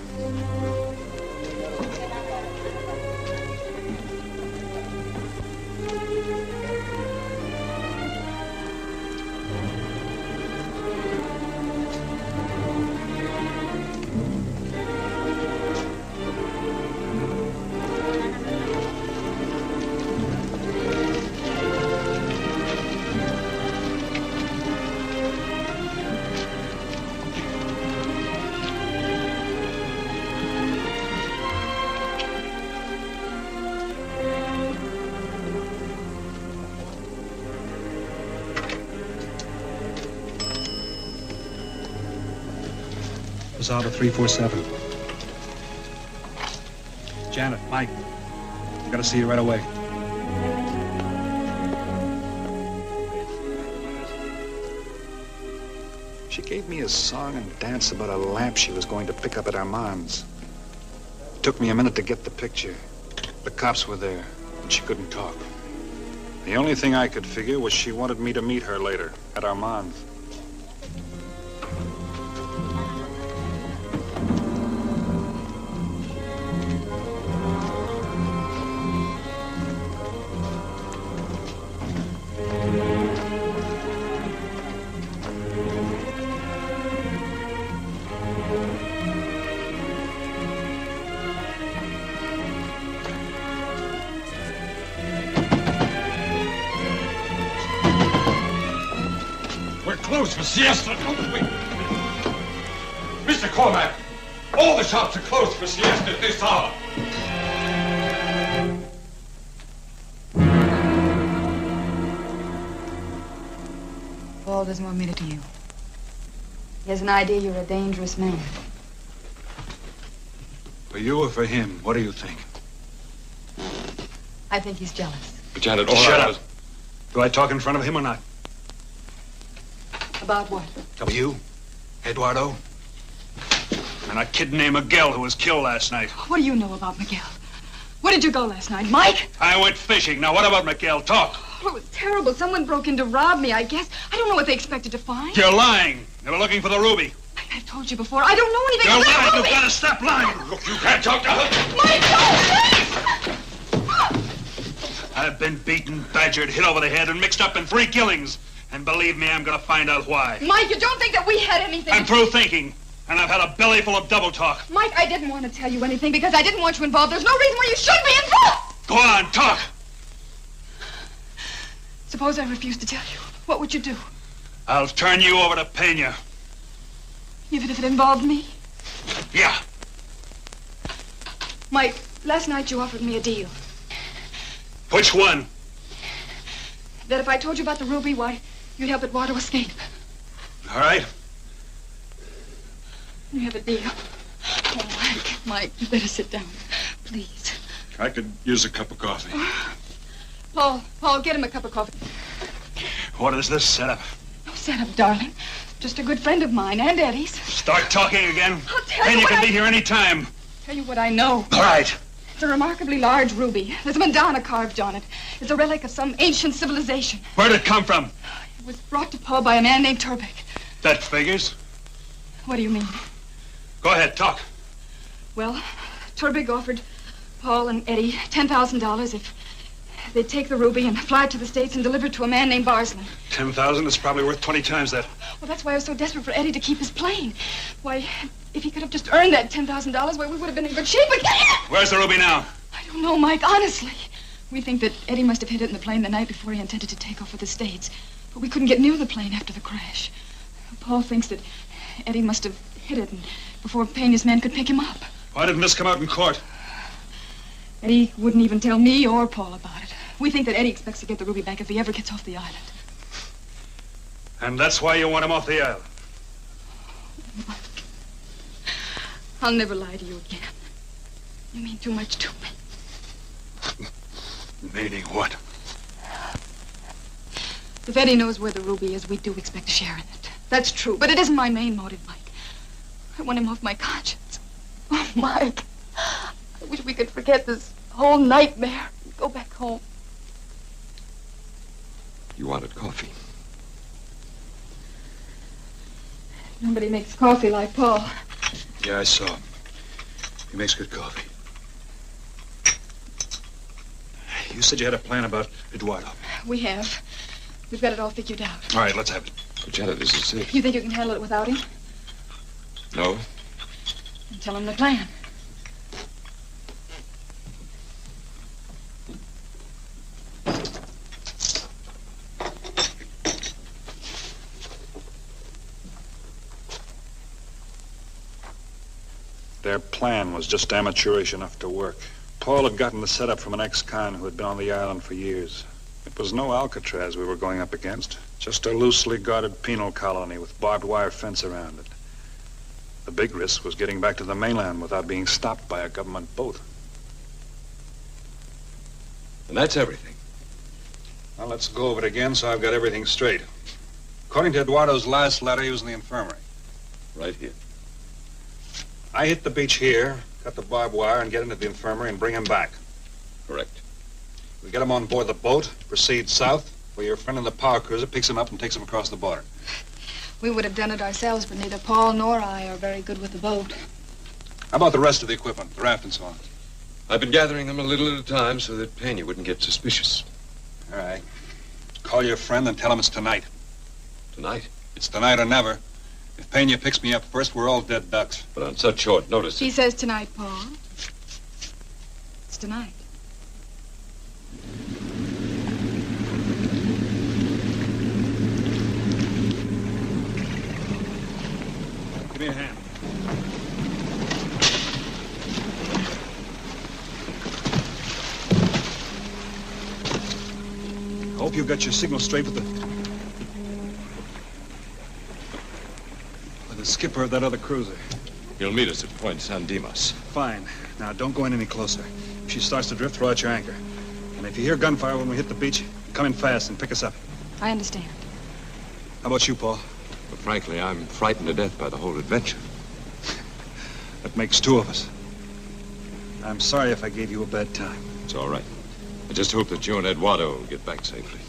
Out of 347. Janet, Mike, I gotta see you right away. She gave me a song and dance about a lamp she was going to pick up at Armand's. It took me a minute to get the picture. The cops were there, and she couldn't talk. The only thing I could figure was she wanted me to meet her later at Armand's.
Closed for siesta. Oh, wait. Mr. Cormac, all the shops are closed for siesta at this hour.
Paul doesn't want me to do you. He has an idea you're a dangerous man.
For you or for him, what do you think?
I think he's jealous.
But Janet,
Shut up. Do I talk in front of him or not?
About what?
Of you, Eduardo, and a kid named Miguel who was killed last night.
What do you know about Miguel? Where did you go last night, Mike?
I went fishing. Now, what about Miguel? Talk.
Oh, it was terrible. Someone broke in to rob me, I guess. I don't know what they expected to find.
You're lying. They were looking for the ruby.
I've told you before. I don't know anything
You're
about
lying.
the
You've
ruby.
got to stop lying.
Look, you can't talk to her.
Mike, no, please!
I've been beaten, badgered, hit over the head, and mixed up in 3 killings. And believe me, I'm going to find out why.
Mike, you don't think that we had anything...
I'm through thinking, and I've had a belly full of double talk.
Mike, I didn't want to tell you anything because I didn't want you involved. There's no reason why you should be involved.
Go on, talk.
Suppose I refuse to tell you. What would you do?
I'll turn you over to Payne.
Even if it involved me?
Yeah.
Mike, last night you offered me a deal.
Which one?
That if I told you about the ruby, why, you'd help Eduardo escape.
All right.
You have a deal. Oh, Mike, you better sit down. Please.
I could use a cup of coffee.
Paul, get him a cup of coffee.
What is this setup?
No setup, darling. Just a good friend of mine and Eddie's.
Start talking again.
I'll tell
Payne
you
can be here any time.
Tell you what I know.
All right.
It's a remarkably large ruby. There's a Madonna carved on it. It's a relic of some ancient civilization.
Where'd it come from?
It was brought to Paul by a man named Turbic.
That figures.
What do you mean?
Go ahead, talk.
Well, Turbic offered Paul and Eddie $10,000 if they'd take the ruby and fly it to the States and deliver it to a man named Barsley.
10,000 is probably worth 20 times that.
Well, that's why I was so desperate for Eddie to keep his plane. Why, if he could have just earned that $10,000, why, we would have been in good shape. But...
Where's the ruby now?
I don't know, Mike, honestly. We think that Eddie must have hid it in the plane the night before he intended to take off for the States. But we couldn't get near the plane after the crash. Paul thinks that Eddie must have hid it before Payne's men could pick him up.
Why didn't this come out in court?
Eddie wouldn't even tell me or Paul about it. We think that Eddie expects to get the ruby back if he ever gets off the island.
And that's why you want him off the island?
Mike, I'll never lie to you again. You mean too much to me.
Meaning what?
If Eddie knows where the ruby is, we do expect a share in it. That's true, but it isn't my main motive, Mike. I want him off my conscience. Oh, Mike, I wish we could forget this A whole nightmare. Go back home.
You wanted coffee.
Nobody makes coffee like Paul.
Yeah, I saw him. He makes good coffee. You said you had a plan about Eduardo.
We have. We've got it all figured out.
All right, let's have it.
But Janet, this is safe.
You think you can handle it without him?
No.
Then tell him the plan.
Their plan was just amateurish enough to work. Paul had gotten the setup from an ex-con who had been on the island for years. It was no Alcatraz we were going up against, just a loosely guarded penal colony with barbed wire fence around it. The big risk was getting back to the mainland without being stopped by a government boat.
And that's everything.
Well, let's go over it again so I've got everything straight. According to Eduardo's last letter, he was in the infirmary.
Right here.
I hit the beach here, cut the barbed wire, and get into the infirmary and bring him back.
Correct.
We get him on board the boat, proceed south, where your friend in the power cruiser picks him up and takes him across the border.
We would have done it ourselves, but neither Paul nor I are very good with the boat.
How about the rest of the equipment, the raft and so on?
I've been gathering them a little at a time so that Payne wouldn't get suspicious.
All right. Call your friend and tell him it's tonight.
Tonight?
It's tonight or never. If Payne picks me up first, we're all dead ducks.
But on such short notice...
He says tonight, Paul. It's tonight.
Give me a hand. I hope you got your signal straight with the skipper of that other cruiser.
He'll meet us at Point San Dimas.
Fine. Now, don't go in any closer. If she starts to drift, throw out your anchor. And if you hear gunfire when we hit the beach, come in fast and pick us up.
I understand.
How about you, Paul?
But frankly, I'm frightened to death by the whole adventure.
That makes two of us. I'm sorry if I gave you a bad time.
It's all right. I just hope that you and Eduardo will get back safely.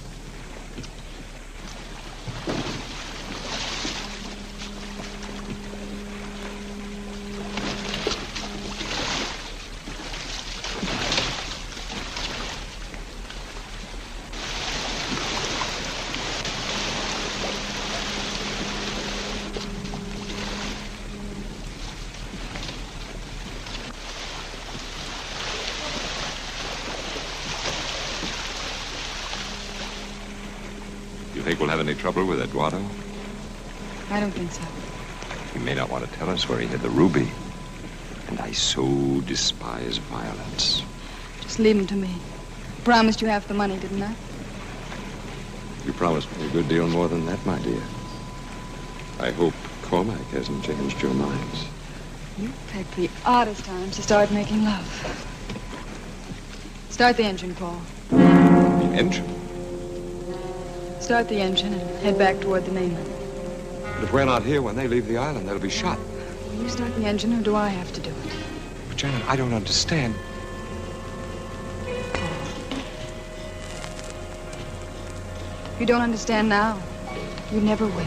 You think we'll have any trouble with Eduardo?
I don't think so.
He may not want to tell us where he hid the ruby. And I so despise violence.
Just leave him to me. Promised you half the money, didn't I?
You promised me a good deal more than that, my dear. I hope Cormac hasn't changed your minds.
You pick the oddest times to start making love. Start the engine, Paul.
The engine?
Start the engine and head back toward the mainland.
But if we're not here when they leave the island, they'll be shot.
Will you start the engine, or do I have to do it?
But, Janet, I don't understand.
If you don't understand now, you never will.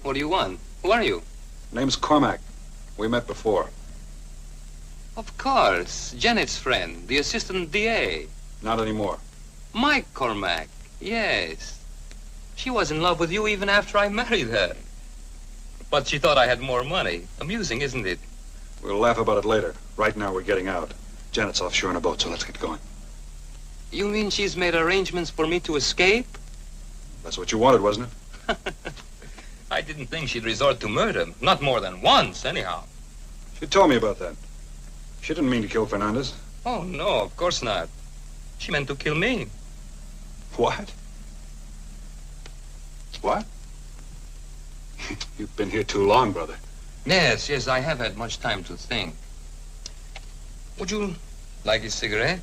What do you want? Who are you?
Name's Cormac. We met before.
Of course. Janet's friend, the assistant DA.
Not anymore.
Mike Cormac. Yes. She was in love with you even after I married her. But she thought I had more money. Amusing, isn't it?
We'll laugh about it later. Right now, we're getting out. Janet's offshore in a boat, so let's get going.
You mean she's made arrangements for me to escape?
That's what you wanted, wasn't it?
I didn't think she'd resort to murder. Not more than once, anyhow.
She told me about that. She didn't mean to kill Fernandez.
Oh, no, of course not. She meant to kill me.
What? What? You've been here too long, brother.
Yes, I have had much time to think. Would you like a cigarette?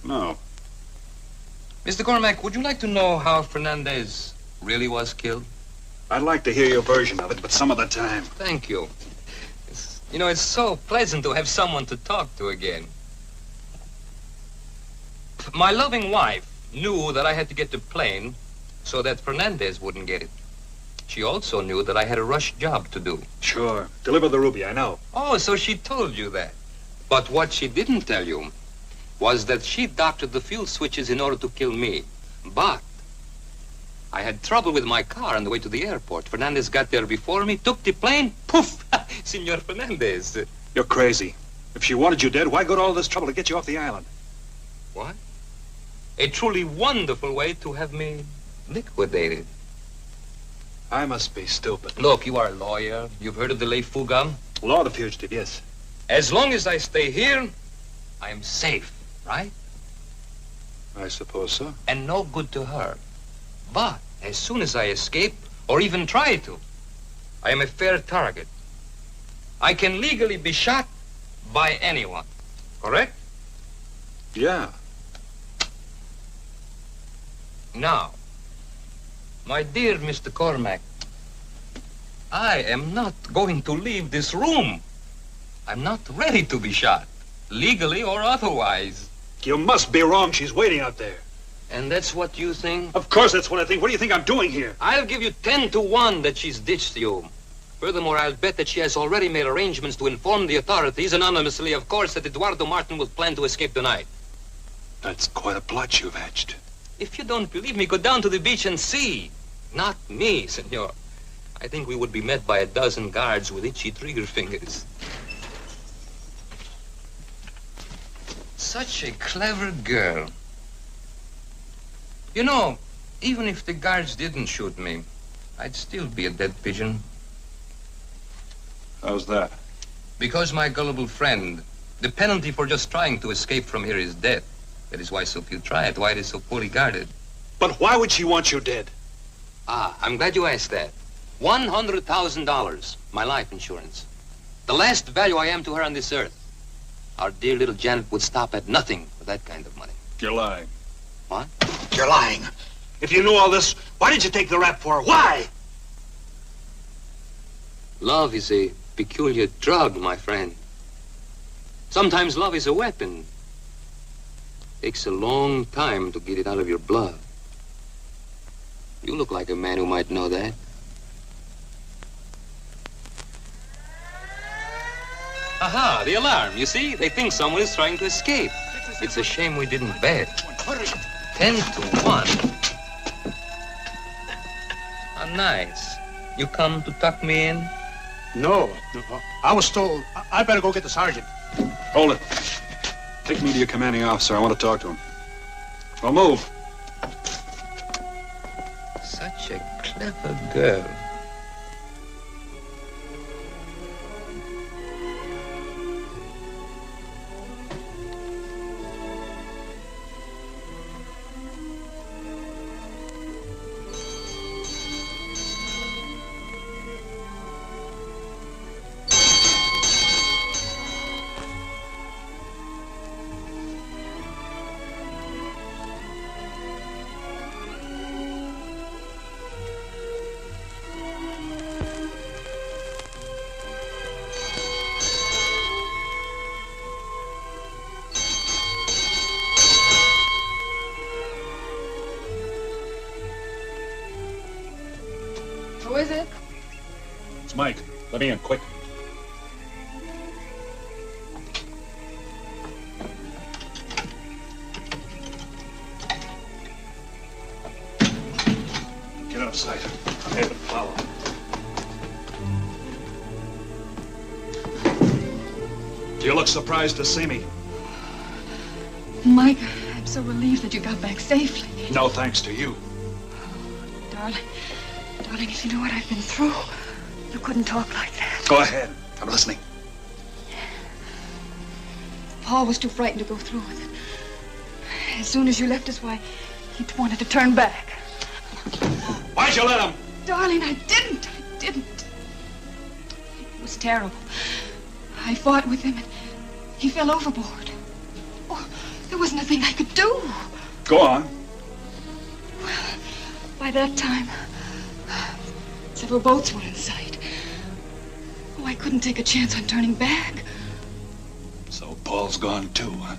No.
Mr. Cormac, would you like to know how Fernandez really was killed?
I'd like to hear your version of it, but some other time.
Thank you. It's so pleasant to have someone to talk to again. My loving wife knew that I had to get the plane so that Fernandez wouldn't get it. She also knew that I had a rush job to do.
Sure. Deliver the ruby, I know.
Oh, so she told you that. But what she didn't tell you was that she doctored the fuel switches in order to kill me. But I had trouble with my car on the way to the airport. Fernandez got there before me, took the plane, poof, Senor Fernandez.
You're crazy. If she wanted you dead, why go to all this trouble to get you off the island?
What? A truly wonderful way to have me liquidated.
I must be stupid.
Look, you are a lawyer. You've heard of the ley fuga?
Law of the fugitive, yes.
As long as I stay here, I am safe, right?
I suppose so.
And no good to her. But as soon as I escape, or even try to, I am a fair target. I can legally be shot by anyone, correct?
Yeah.
Now, my dear Mr. Cormac, I am not going to leave this room. I'm not ready to be shot, legally or otherwise.
You must be wrong. She's waiting out there.
And that's what you think?
Of course that's what I think. What do you think I'm doing here?
I'll give you 10 to 1 that she's ditched you. Furthermore, I'll bet that she has already made arrangements to inform the authorities, anonymously, of course, that Eduardo Martin will plan to escape tonight.
That's quite a plot you've hatched.
If you don't believe me, go down to the beach and see. Not me, senor. I think we would be met by a dozen guards with itchy trigger fingers. Such a clever girl. You know, even if the guards didn't shoot me, I'd still be a dead pigeon.
How's that?
Because, my gullible friend, the penalty for just trying to escape from here is death. That is why so few try it, why it is so poorly guarded.
But why would she want you dead?
Ah, I'm glad you asked that. $100,000, my life insurance. The last value I am to her on this earth. Our dear little Janet would stop at nothing for that kind of money.
You're lying.
What?
You're lying. If you knew all this, why did you take the rap for her? Why?
Love is a peculiar drug, my friend. Sometimes love is a weapon. Takes a long time to get it out of your blood. You look like a man who might know that. Aha, the alarm. You see? They think someone is trying to escape. It's a shame we didn't bet. 10 to 1. Ah, nice. You come to tuck me in?
No. I was told I better go get the sergeant.
Hold it. Take me to your commanding officer. I want to talk to him. Well, move.
Such a clever girl.
Who is it?
It's Mike. Let me in, quick. Get out of sight. I haven't followed. Do you look surprised to see me?
Mike, I'm so relieved that you got back safely.
No thanks to you.
Darling, if you knew what I've been through, you couldn't talk like that.
Go ahead. I'm listening.
Paul was too frightened to go through with it. As soon as you left us, why, he wanted to turn back.
Why'd you let him?
Darling, I didn't. It was terrible. I fought with him and he fell overboard. Oh, there wasn't a thing I could do.
Go on.
Well, by that time, several boats were in sight. Oh, I couldn't take a chance on turning back.
So Paul's gone too, huh?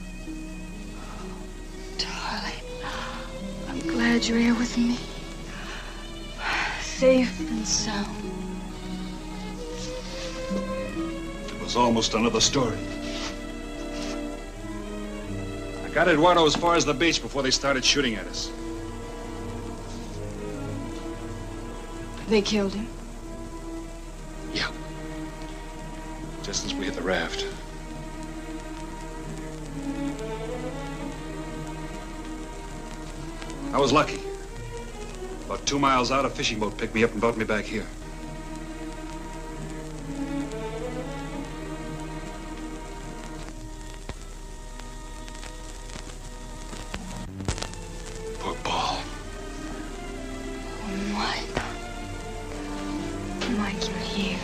Darling, I'm glad you're here with me. Safe and sound.
It was almost another story. I got Eduardo as far as the beach before they started shooting at us.
They killed him?
Yeah. Just as we hit the raft. I was lucky. About 2 miles out, a fishing boat picked me up and brought me back here. Poor Paul.
Oh, Mike. Mike, you're here.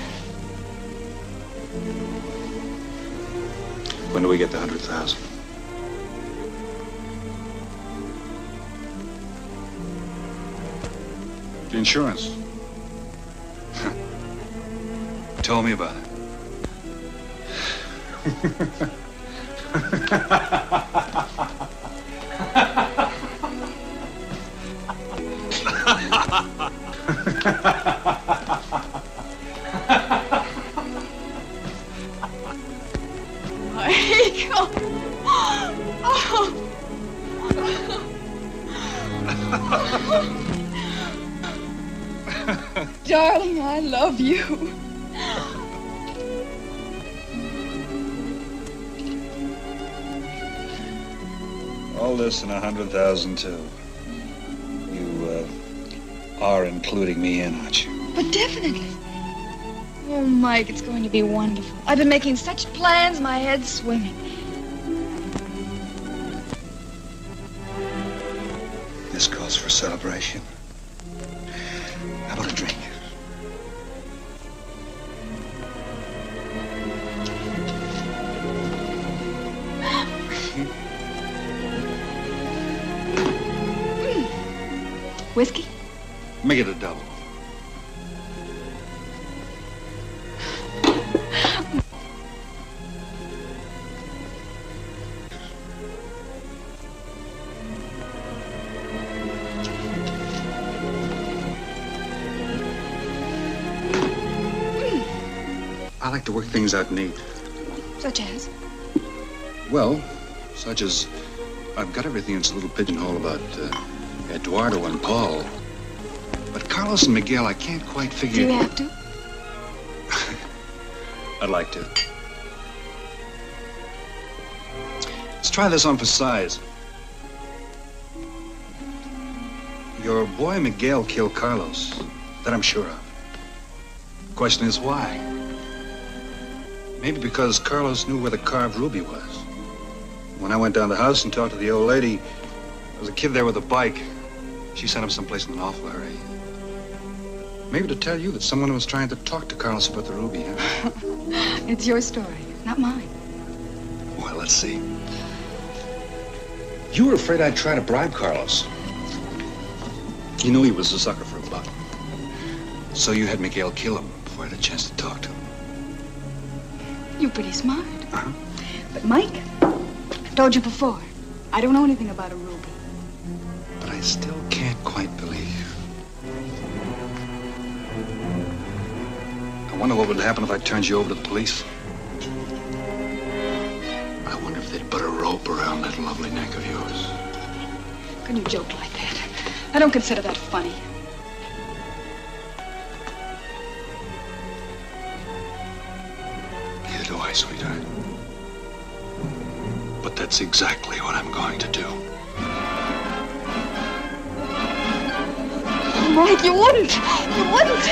When do we get the 100,000? The insurance. Tell me about it.
Mike! Darling, I love you.
All this and 100,000 too. You are including me in, aren't you?
But definitely. Oh, Mike, it's going to be wonderful. I've been making such plans, my head's swimming.
This calls for celebration. How about a drink?
Whiskey?
Make it a double. I like to work things out neat.
Such as?
Well, such as I've got everything in this little pigeonhole about Eduardo and Paul. But Carlos and Miguel, I can't quite figure...
Do you have to?
I'd like to. Let's try this on for size. Your boy Miguel killed Carlos. That I'm sure of. The question is why? Maybe because Carlos knew where the carved ruby was. When I went down the house and talked to the old lady, there was a kid there with a bike. She sent him someplace in an awful hurry. Maybe to tell you that someone was trying to talk to Carlos about the ruby, huh?
It's your story, not mine.
Well, let's see. You were afraid I'd try to bribe Carlos. You knew he was a sucker for a buck. So you had Miguel kill him before I had a chance to talk to him.
You're pretty smart.
Uh-huh.
But Mike, I've told you before, I don't know anything about a ruby.
But I still can't quite believe. I wonder what would happen if I turned you over to the police. I wonder if they'd put a rope around that lovely neck of yours.
Can you joke like that? I don't consider that funny.
Neither do I, sweetheart. But that's exactly what I'm going to do.
Mike, you wouldn't! You wouldn't!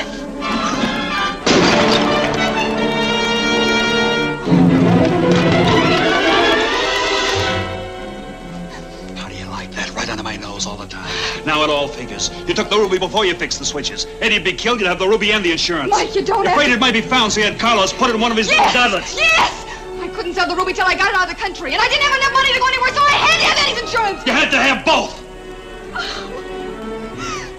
How do you like that? Right under my nose all the time. Now it all figures. You took the ruby before you fixed the switches. Eddie'd be killed, you'd have the ruby and the insurance.
Mike, you don't
You're afraid it might be found, so you had Carlos put it in one of his little goblets.
Yes! I couldn't sell the ruby till I got it out of the country, and I didn't have enough money to go anywhere, so I had to have Eddie's insurance!
You had to have both!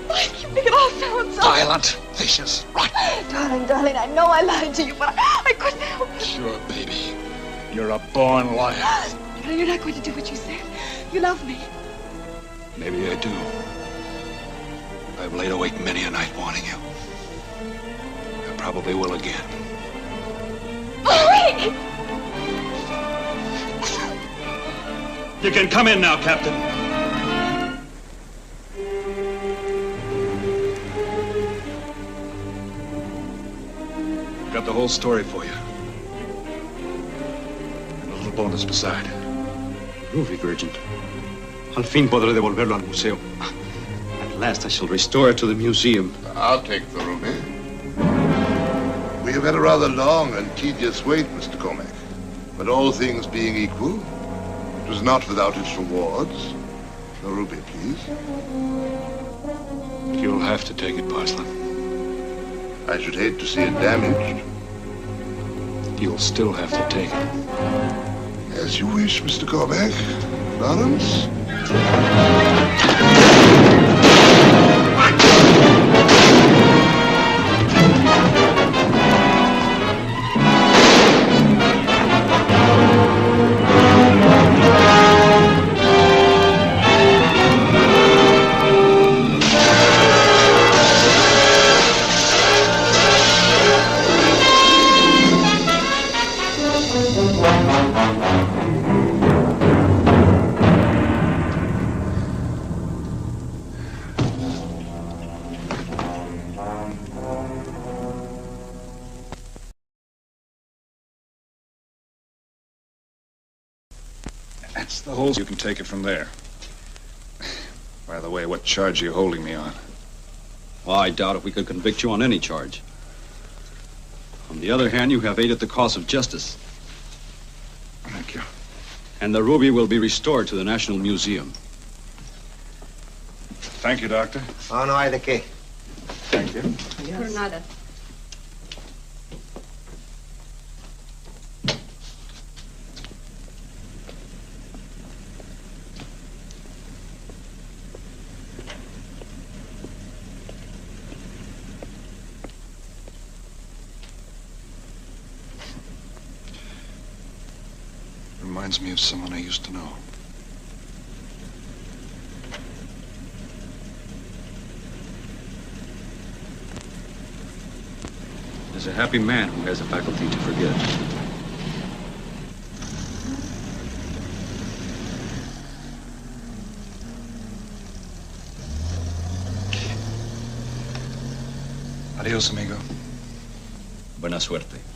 Mike, you make it all sound so...
Violent, vicious, rotten.
Darling, I know I lied to you, but I couldn't help it.
Sure, baby. You're a born liar.
No, you're not going to do what you said. You love me.
Maybe I do. I've laid awake many a night wanting you. I probably will again.
Mike!
You can come in now, Captain. Got the whole story for you. And a little bonus beside.
Ruby, Virgin. Al fin podré devolverlo al museo. At last I shall restore it to the museum.
I'll take the ruby. We have had a rather long and tedious wait, Mr. Cormac. But all things being equal, it was not without its rewards. The ruby, please.
You'll have to take it, Parslin.
I should hate to see it damaged.
You'll still have to take it.
As you wish, Mr. Cormac. Lawrence?
That's the whole... You can take it from there. By the way, what charge are you holding me on?
Well, I doubt if we could convict you on any charge. On the other hand, you have aided the cause of justice.
Thank you.
And the ruby will be restored to the National Museum.
Thank you, Doctor.
Oh, no hay de qué.
Thank you.
Por nada.
Reminds me of someone I used to know.
There's a happy man who has a faculty to forget.
Adios, amigo.
Buena suerte.